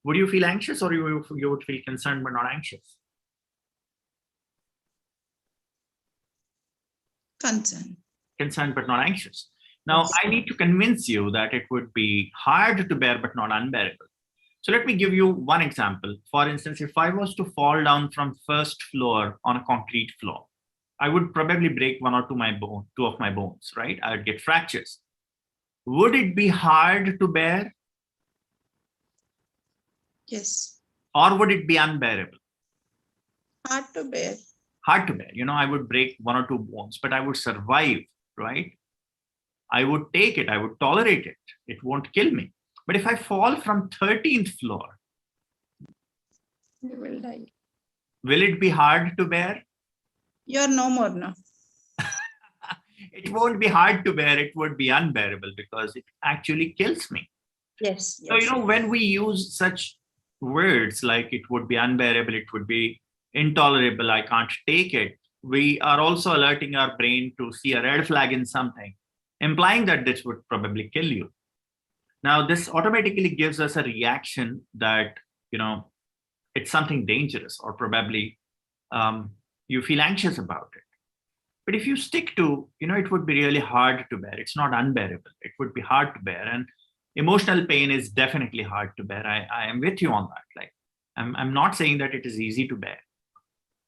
would you feel anxious, or you would feel concerned but not anxious? Concerned but not anxious. Now, I need to convince you that it would be hard to bear but not unbearable. So let me give you one example. For instance, if I was to fall down from first floor on a concrete floor, I would probably break one or two of my bones, right? I would get fractures. Would it be hard to bear? Yes. Or would it be unbearable? Hard to bear. hard to bear. I would break 1 or 2 bones, but I would survive, right? I would take it. I would tolerate it. It won't kill me. But if I fall from 13th floor, You will die. will it be hard to bear? You're no more now. It won't be hard to bear. It would be unbearable because it actually kills me. Yes. So, when we use such words like it would be unbearable, it would be intolerable, I can't take it, we are also alerting our brain to see a red flag in something, implying that this would probably kill you. Now, this automatically gives us a reaction that, it's something dangerous, or probably you feel anxious about it. But if you stick to, it would be really hard to bear. It's not unbearable. It would be hard to bear. And emotional pain is definitely hard to bear. I am with you on that. Like, I'm not saying that it is easy to bear,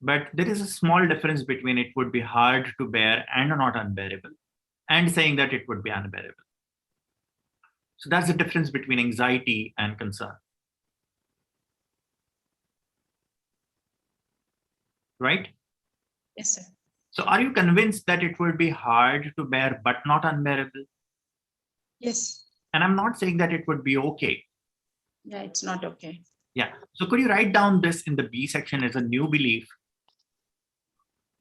but there is a small difference between it would be hard to bear and not unbearable, and saying that it would be unbearable. So that's the difference between anxiety and concern. Right? Yes, sir. So are you convinced that it would be hard to bear but not unbearable? Yes. And I'm not saying that it would be okay. Yeah, it's not okay. Yeah. So could you write down this in the B section as a new belief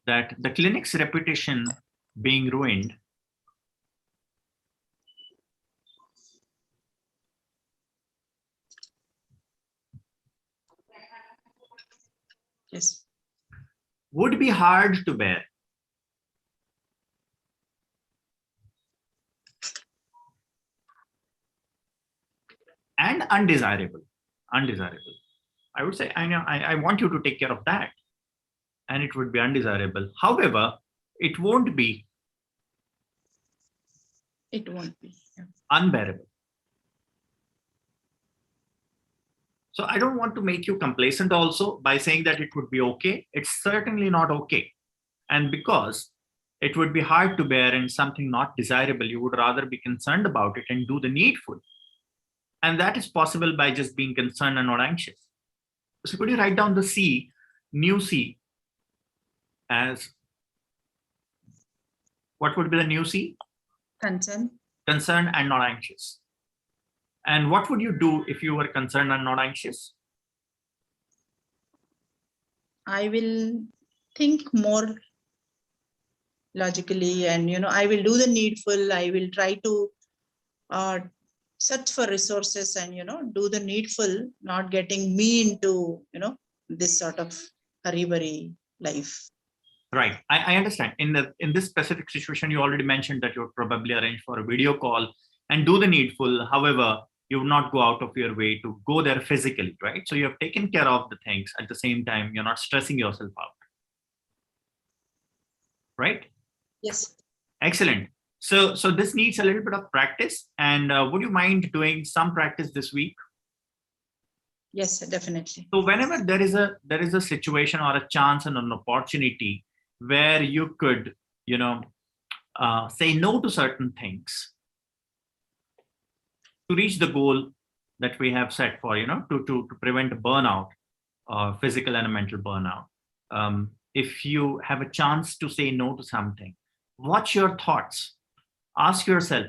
that the clinic's reputation being ruined Yes. would be hard to bear. And undesirable. Undesirable. I would say, I want you to take care of that. And it would be undesirable. However, it won't be. It won't be. Yeah. Unbearable. So I don't want to make you complacent also by saying that it would be okay. It's certainly not okay. And because it would be hard to bear and something not desirable, you would rather be concerned about it and do the needful. And that is possible by just being concerned and not anxious. So could you write down the C, new C, as what would be the new C? Concern. Concerned and not anxious. And what would you do if you were concerned and not anxious? I will think more logically, and I will do the needful. I will try to search for resources and do the needful, not getting me into this sort of hurry life. Right. I understand. In this specific situation, you already mentioned that you would probably arrange for a video call and do the needful. However, you would not go out of your way to go there physically, right? So you have taken care of the things. At the same time, you're not stressing yourself out. Right? Yes. Excellent. So this needs a little bit of practice. And would you mind doing some practice this week? Yes, definitely. So whenever there is a situation or a chance and an opportunity where you could, say no to certain things to reach the goal that we have set for, to prevent burnout, physical and mental burnout. If you have a chance to say no to something, watch your thoughts. Ask yourself,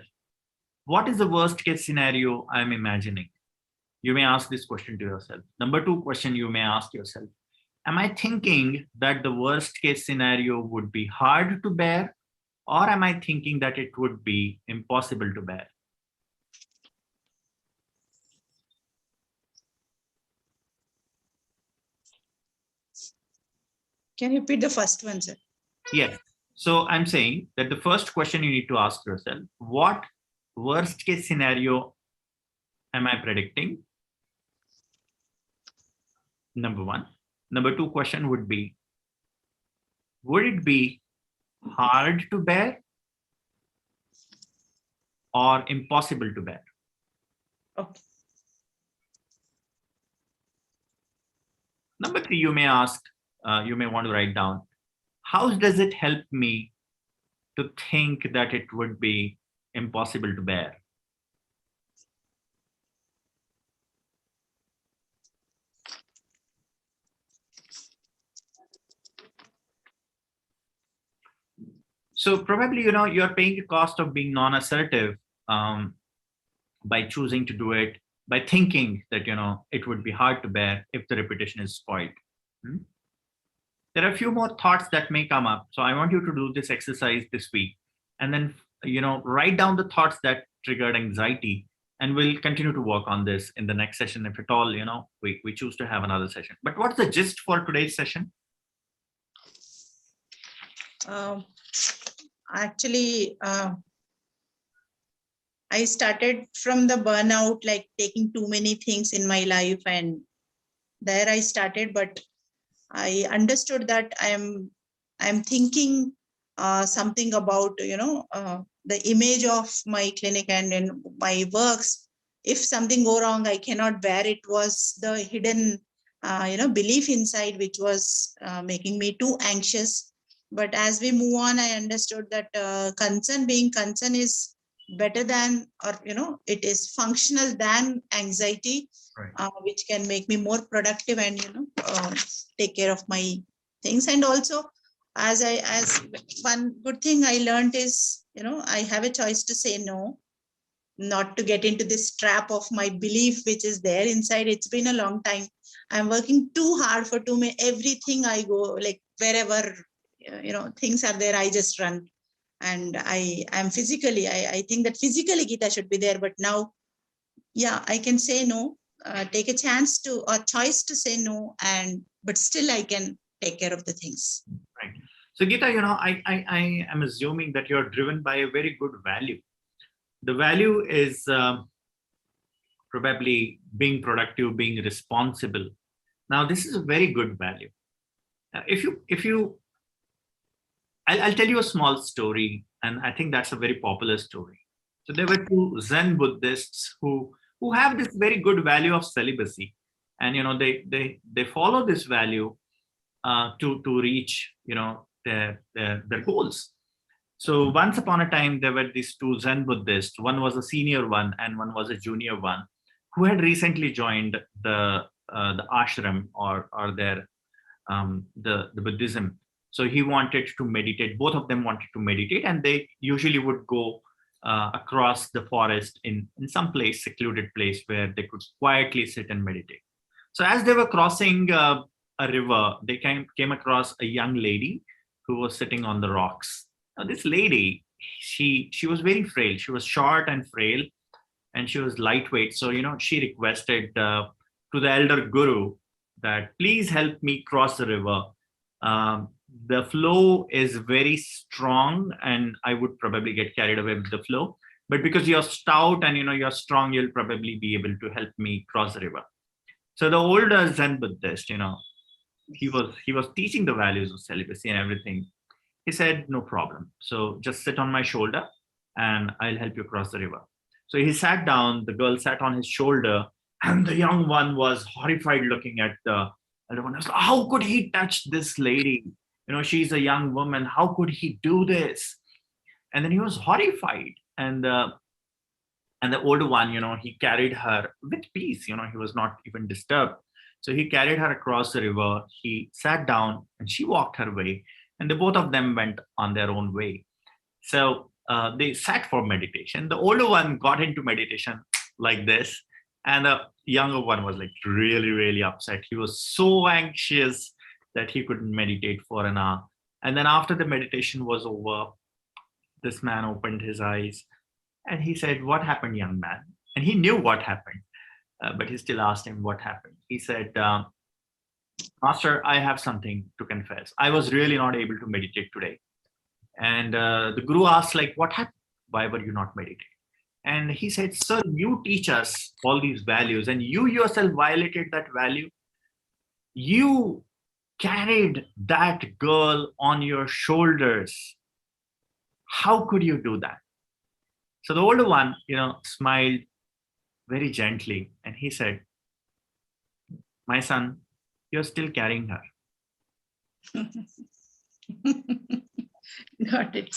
what is the worst case scenario I'm imagining? You may ask this question to yourself. Number 2 question you may ask yourself, am I thinking that the worst case scenario would be hard to bear, or am I thinking that it would be impossible to bear? Can you repeat the first one, sir? Yes. So I'm saying that the first question you need to ask yourself, what worst case scenario am I predicting? Number 1. Number 2 question would be, would it be hard to bear or impossible to bear? Okay. Number 3, you may ask, you may want to write down, how does it help me to think that it would be impossible to bear? So probably, you're paying the cost of being non-assertive by choosing to do it, by thinking that, it would be hard to bear if the reputation is spoiled. There are a few more thoughts that may come up. So I want you to do this exercise this week and then, write down the thoughts that triggered anxiety, and we'll continue to work on this in the next session. If at all, we choose to have another session. But what's the gist for today's session? Actually, I started from the burnout, like taking too many things in my life, and there I started. But I understood that I'm thinking something about the image of my clinic and in my works. If something go wrong, I cannot bear it. Was the hidden belief inside which was making me too anxious. But as we move on, I understood that being concern is better than, or it is functional than anxiety, right. Which can make me more productive and take care of my things. And also, as one good thing I learned is, I have a choice to say no, not to get into this trap of my belief which is there inside. It's been a long time. I'm working too hard for everything I go, like wherever things are there, I just run. And I am physically, I think that physically Geeta should be there, but now, yeah, I can say no, take a choice to say no, but still I can take care of the things. Right. So Geeta, I am assuming that you're driven by a very good value. The value is probably being productive, being responsible. Now, this is a very good value. I'll tell you a small story, and I think that's a very popular story. So there were two Zen Buddhists who have this very good value of celibacy, and they follow this value to reach their goals. So once upon a time, there were these two Zen Buddhists. One was a senior one, and one was a junior one, who had recently joined the ashram or their the Buddhism. So he wanted to meditate. Both of them wanted to meditate, and they usually would go across the forest in some place, secluded place, where they could quietly sit and meditate. So as they were crossing a river, they came across a young lady who was sitting on the rocks. Now, this lady, she was very frail. She was short and frail, and she was lightweight. So she requested to the elder guru that please help me cross the river. The flow is very strong, and I would probably get carried away with the flow. But because you're stout and you're strong, you'll probably be able to help me cross the river. So the older Zen Buddhist, he was teaching the values of celibacy and everything. He said, no problem. So just sit on my shoulder, and I'll help you cross the river. So he sat down. The girl sat on his shoulder, and the young one was horrified looking at the elder one. I was like, how could he touch this lady? She's a young woman. How could he do this? And then he was horrified. And the older one, he carried her with peace. He was not even disturbed. So he carried her across the river. He sat down, and she walked her way. And the both of them went on their own way. So they sat for meditation. The older one got into meditation like this. And the younger one was like really, really upset. He was so anxious that he couldn't meditate for an hour. And then after the meditation was over, this man opened his eyes and he said, what happened, young man? And he knew what happened, but he still asked him what happened. He said, Master, I have something to confess. I was really not able to meditate today. And the guru asked, like, what happened? Why were you not meditating? And he said, sir, you teach us all these values, and you yourself violated that value. You carried that girl on your shoulders. How could you do that? So the older one, smiled very gently, and he said, my son, you're still carrying her. Got it.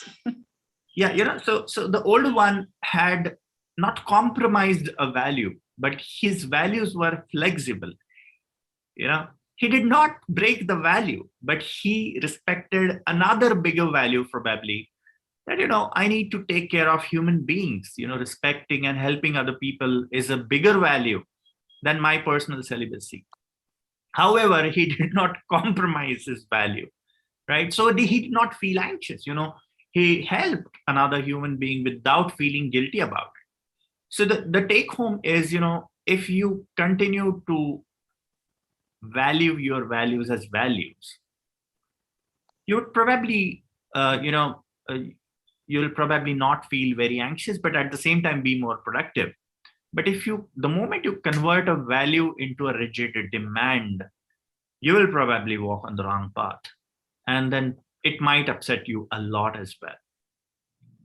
Yeah, so the older one had not compromised a value, but his values were flexible. He did not break the value, but he respected another bigger value probably, that, I need to take care of human beings. Respecting and helping other people is a bigger value than my personal celibacy. However, he did not compromise his value, right? So he did not feel anxious. He helped another human being without feeling guilty about it. So the take home is, if you continue to value your values as values, you would probably, you'll probably not feel very anxious, but at the same time be more productive. But the moment you convert a value into a rigid demand, you will probably walk on the wrong path. And then it might upset you a lot as well,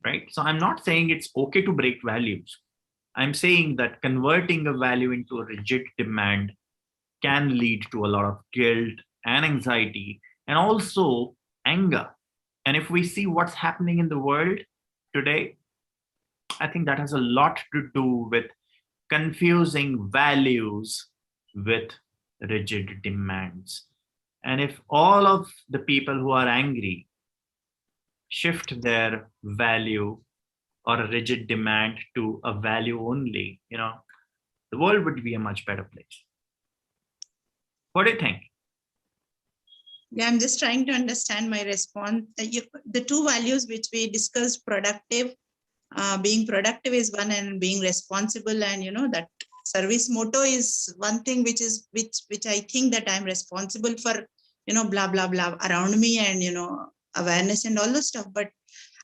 right? So I'm not saying it's okay to break values. I'm saying that converting a value into a rigid demand can lead to a lot of guilt and anxiety and also anger. And if we see what's happening in the world today, I think that has a lot to do with confusing values with rigid demands. And if all of the people who are angry shift their value or a rigid demand to a value only, the world would be a much better place. What do you think? Yeah, I'm just trying to understand my response. The two values which we discussed, being productive is one, and being responsible, and that service motto is one thing, which I think that I'm responsible for, blah blah blah around me, and awareness and all those stuff. But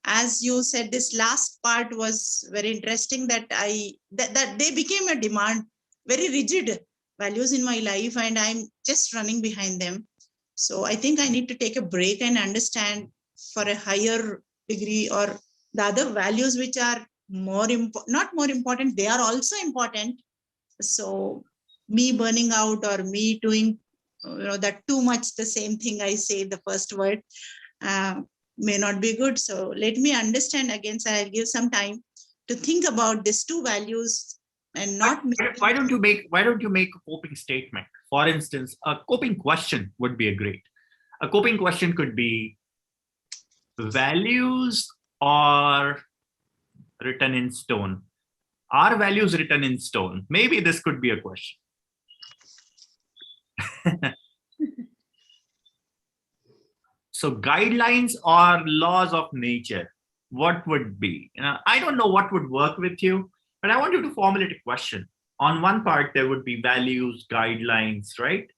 as you said, this last part was very interesting, that that they became a demand, very rigid values in my life, and I'm just running behind them. So I think I need to take a break and understand for a higher degree, or the other values which are not more important, they are also important. So me burning out or me doing that too much the same thing I say the first word may not be good. So let me understand again. So I'll give some time to think about these two values and not. Why don't you make a coping statement? For instance, a coping question would be a coping question could be, values are written in stone. Are values written in stone? Maybe this could be a question. So guidelines or laws of nature, what would be? I don't know what would work with you, but I want you to formulate a question. On one part, there would be values, guidelines, right?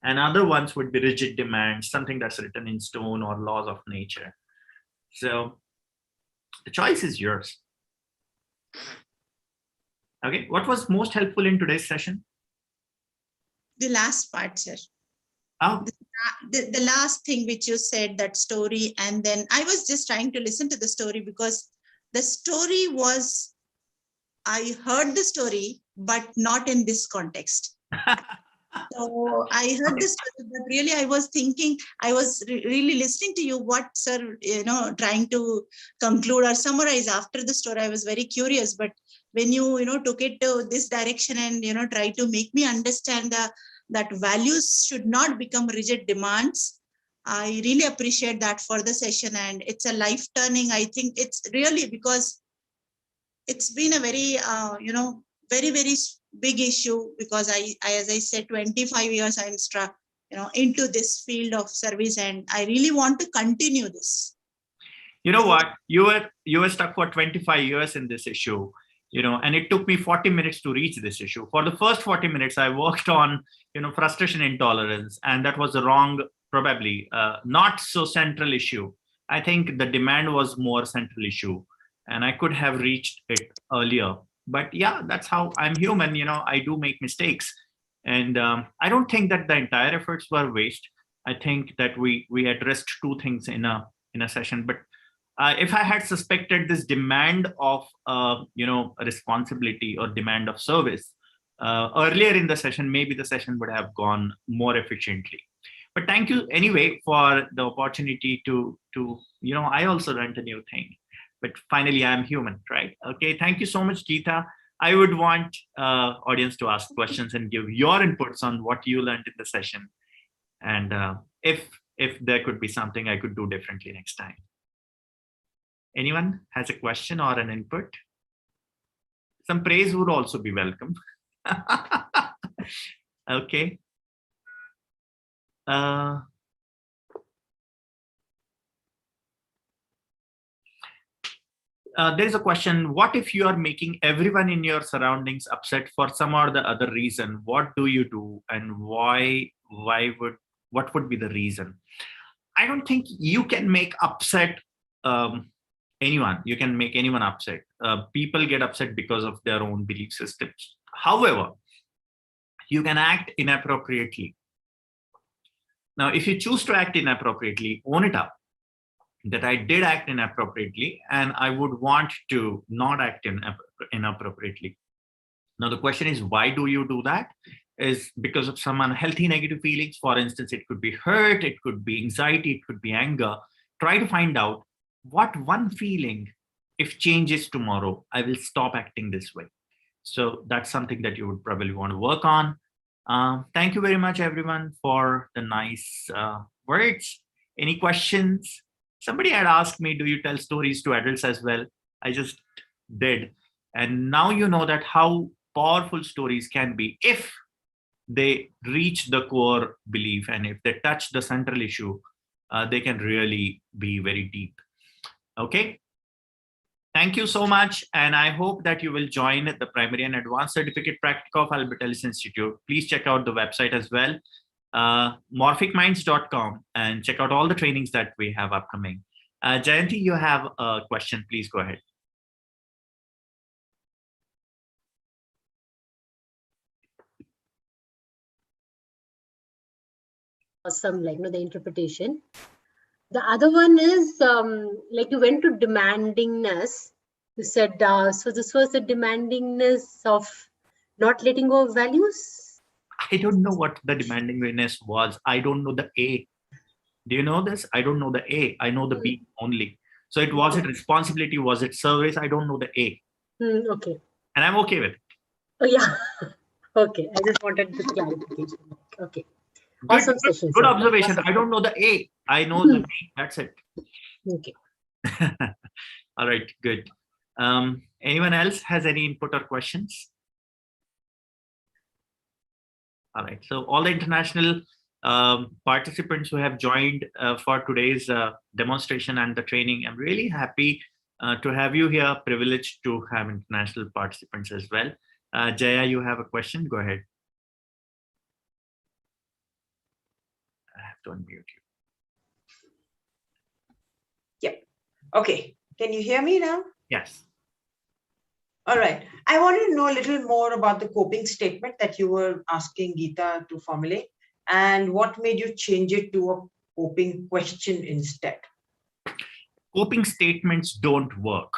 And other ones would be rigid demands, something that's written in stone, or laws of nature. So the choice is yours. Okay, what was most helpful in today's session? The last part, sir. Oh. The last thing which you said, that story, and then I was just trying to listen to the story, because the story was, I heard the story, but not in this context. So I heard this, but really I was thinking, I was really listening to you, what sir, trying to conclude or summarize after the story. I was very curious, but when you, took it to this direction and, try to make me understand that values should not become rigid demands, I really appreciate that for the session. And it's a life turning. I think it's really, because it's been a very, very, very big issue, because I, as I said, 25 years I'm struck, into this field of service, and I really want to continue this. You know what? You were stuck for 25 years in this issue, and it took me 40 minutes to reach this issue. For the first 40 minutes, I worked on, frustration intolerance, and that was the wrong, probably not so central issue. I think the demand was more central issue, and I could have reached it earlier. But yeah, that's how I'm human. I do make mistakes, and I don't think that the entire efforts were waste. I think that we addressed two things in a session. But if I had suspected this demand of responsibility or demand of service earlier in the session, maybe the session would have gone more efficiently. But thank you anyway for the opportunity to I also learned a new thing. But finally, I'm human, right? Okay, thank you so much, Geeta. I would want audience to ask questions and give your inputs on what you learned in the session. And if there could be something I could do differently next time. Anyone has a question or an input? Some praise would also be welcome. Okay. There is a question: what if you are making everyone in your surroundings upset for some or the other reason? What do you do, and what would be the reason? I don't think you can make upset anyone. You can make anyone upset. People get upset because of their own belief systems. However, you can act inappropriately. Now, if you choose to act inappropriately, own it up that I did act inappropriately, and I would want to not act inappropriately. Now, the question is, why do you do that? Is because of some unhealthy negative feelings. For instance, it could be hurt, it could be anxiety, it could be anger. Try to find out what one feeling, if changes tomorrow, I will stop acting this way. So that's something that you would probably want to work on. Thank you very much, everyone, for the nice words. Any questions? Somebody had asked me, do you tell stories to adults as well? I just did. And now you know that how powerful stories can be if they reach the core belief, and if they touch the central issue, they can really be very deep. Okay. Thank you so much. And I hope that you will join the Primary and Advanced Certificate Practice of Albert Ellis Institute. Please check out the website as well. morphicminds.com, and check out all the trainings that we have upcoming. Jayanti, you have a question. Please go ahead. Awesome, like the interpretation. The other one is like you went to demandingness. You said so. This was the demandingness of not letting go of values. I don't know what the demandingness was. I don't know the A. Do you know this? I don't know the A. I know the B only. So it was it responsibility? Was it service? I don't know the A. Okay. And I'm okay with it. Oh yeah. Okay. I just wanted the clarification. Okay. Awesome session. Good observation. Awesome. I don't know the A. I know the B. That's it. Okay. All right. Good. Anyone else has any input or questions? All right. So all the international participants who have joined for today's demonstration and the training, I'm really happy to have you here. Privileged to have international participants as well. Jaya, you have a question? Go ahead. I have to unmute you. Yep. Okay. Can you hear me now? Yes. All right. I wanted to know a little more about the coping statement that you were asking Geeta to formulate, and what made you change it to a coping question instead? Coping statements don't work.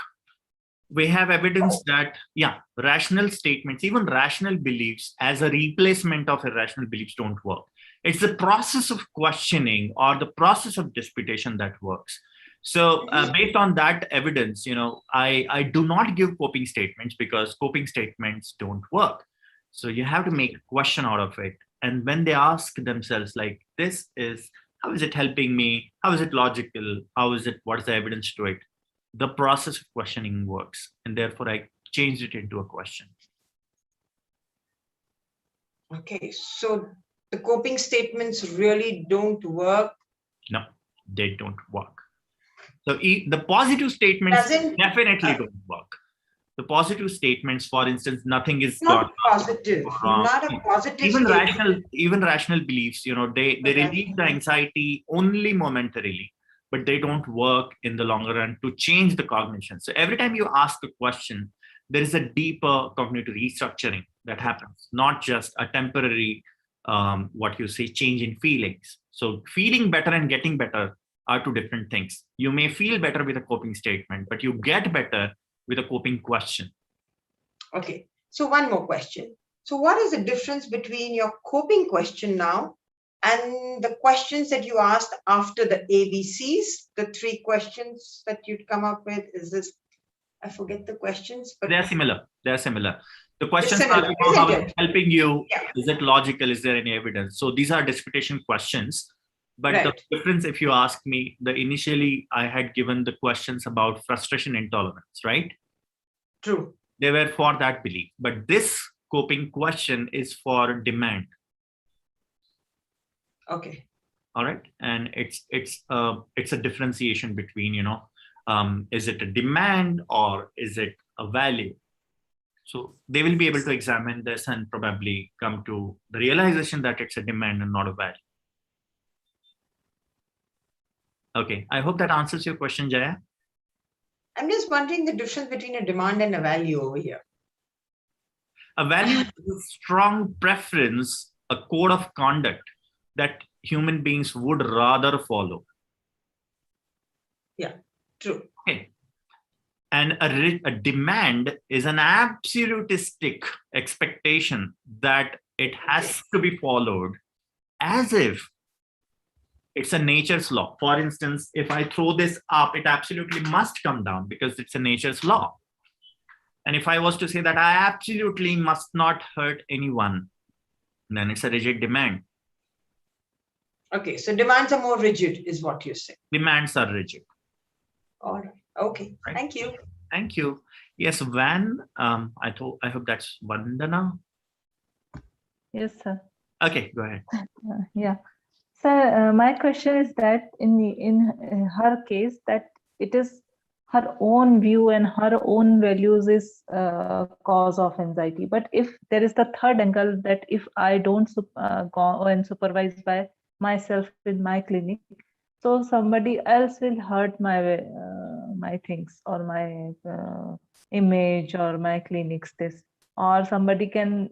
We have evidence that, yeah, rational statements, even rational beliefs as a replacement of irrational beliefs don't work. It's the process of questioning or the process of disputation that works. So based on that evidence, I do not give coping statements because coping statements don't work. So you have to make a question out of it. And when they ask themselves like, how is it helping me? How is it logical? What is the evidence to it? The process of questioning works. And therefore I changed it into a question. Okay, so the coping statements really don't work? No, they don't work. So the positive statements definitely don't work. The positive statements, for instance, nothing is not positive. Not a positive. Even rational beliefs, they relieve the anxiety only momentarily, but they don't work in the longer run to change the cognition. So every time you ask a question, there is a deeper cognitive restructuring that happens, not just a temporary, change in feelings. So feeling better and getting better are two different things. You may feel better with a coping statement, but you get better with a coping question. Okay, so one more question. So what is the difference between your coping question now and the questions that you asked after the ABCs, the 3 questions that you'd come up with? I forget the questions, but they're similar. The questions are how is it helping you? Yeah. Is it logical? Is there any evidence? So these are disputation questions. But Right. the difference, if you ask me, initially I had given the questions about frustration intolerance, right? True. They were for that belief. But this coping question is for demand. Okay. All right. And it's a differentiation between, is it a demand or is it a value? So they will be able to examine this and probably come to the realization that it's a demand and not a value. Okay, I hope that answers your question, Jaya. I'm just wondering the difference between a demand and a value over here. A value is a strong preference, a code of conduct that human beings would rather follow. Yeah, true. Okay. And a demand is an absolutistic expectation that it has to be followed as if it's a nature's law. For instance, if I throw this up, it absolutely must come down because it's a nature's law. And if I was to say that I absolutely must not hurt anyone, then it's a rigid demand. Okay, so demands are more rigid, is what you say. Demands are rigid. All right. Okay. Right. Thank you. Thank you. Yes, Van. I hope that's Vandana. Yes, sir. Okay, go ahead. Yeah. Sir, my question is that in her case, that it is her own view and her own values is cause of anxiety. But if there is the third angle that if I don't go and supervise by myself in my clinic, so somebody else will hurt my my things or my image or my clinics this, or somebody can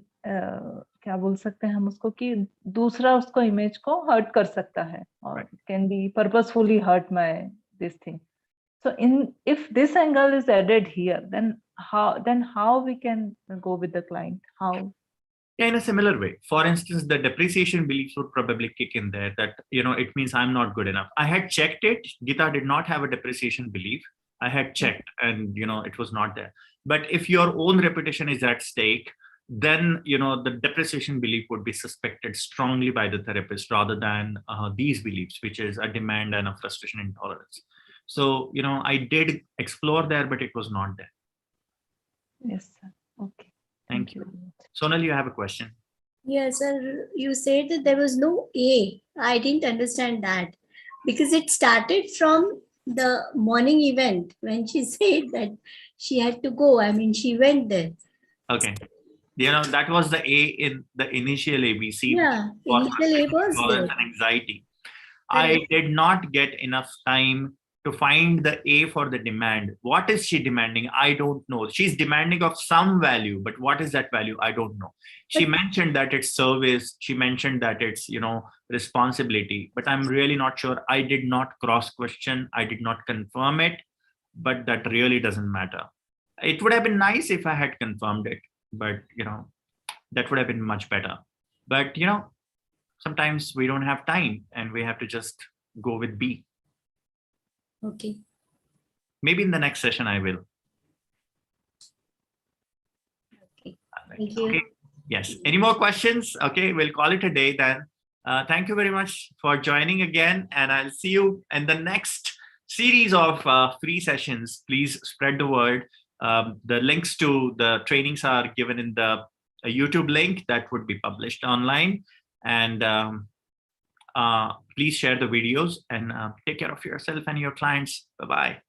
क्या बोल सकते हैं हम उसको कि दूसरा उसको image को हर्ट कर सकता है और can be purposefully hurt my this thing. So if this angle is added here, then how we can go with the client? How? Yeah, in a similar way. For instance, the depreciation beliefs would probably kick in there that, it means I'm not good enough. I had checked it. Gita did not have a depreciation belief. I had checked and, it was not there. But if your own reputation is at stake, then, the depreciation belief would be suspected strongly by the therapist rather than these beliefs, which is a demand and a frustration intolerance. So, I did explore there, but it was not there. Yes, sir. Okay. Thank you. Sonal, you have a question. Yes, sir. You said that there was no A. I didn't understand that because it started from the morning event when she said that she had to go. I mean, she went there. Okay. That was the A in the initial ABC. Yeah, initial A was there. And anxiety. I did not get enough time to find the A for the demand. What is she demanding? I don't know. She's demanding of some value, but what is that value? I don't know. She mentioned that it's service. She mentioned that it's, responsibility, but I'm really not sure. I did not cross question. I did not confirm it, but that really doesn't matter. It would have been nice if I had confirmed it, but, that would have been much better. But, sometimes we don't have time and we have to just go with B. Okay. Maybe in the next session I will. Okay. Thank you. Okay. Yes. Any more questions? Okay, we'll call it a day then. Thank you very much for joining again, and I'll see you in the next series of free sessions. Please spread the word. The links to the trainings are given in the YouTube link that would be published online. And please share the videos and take care of yourself and your clients. Bye-bye.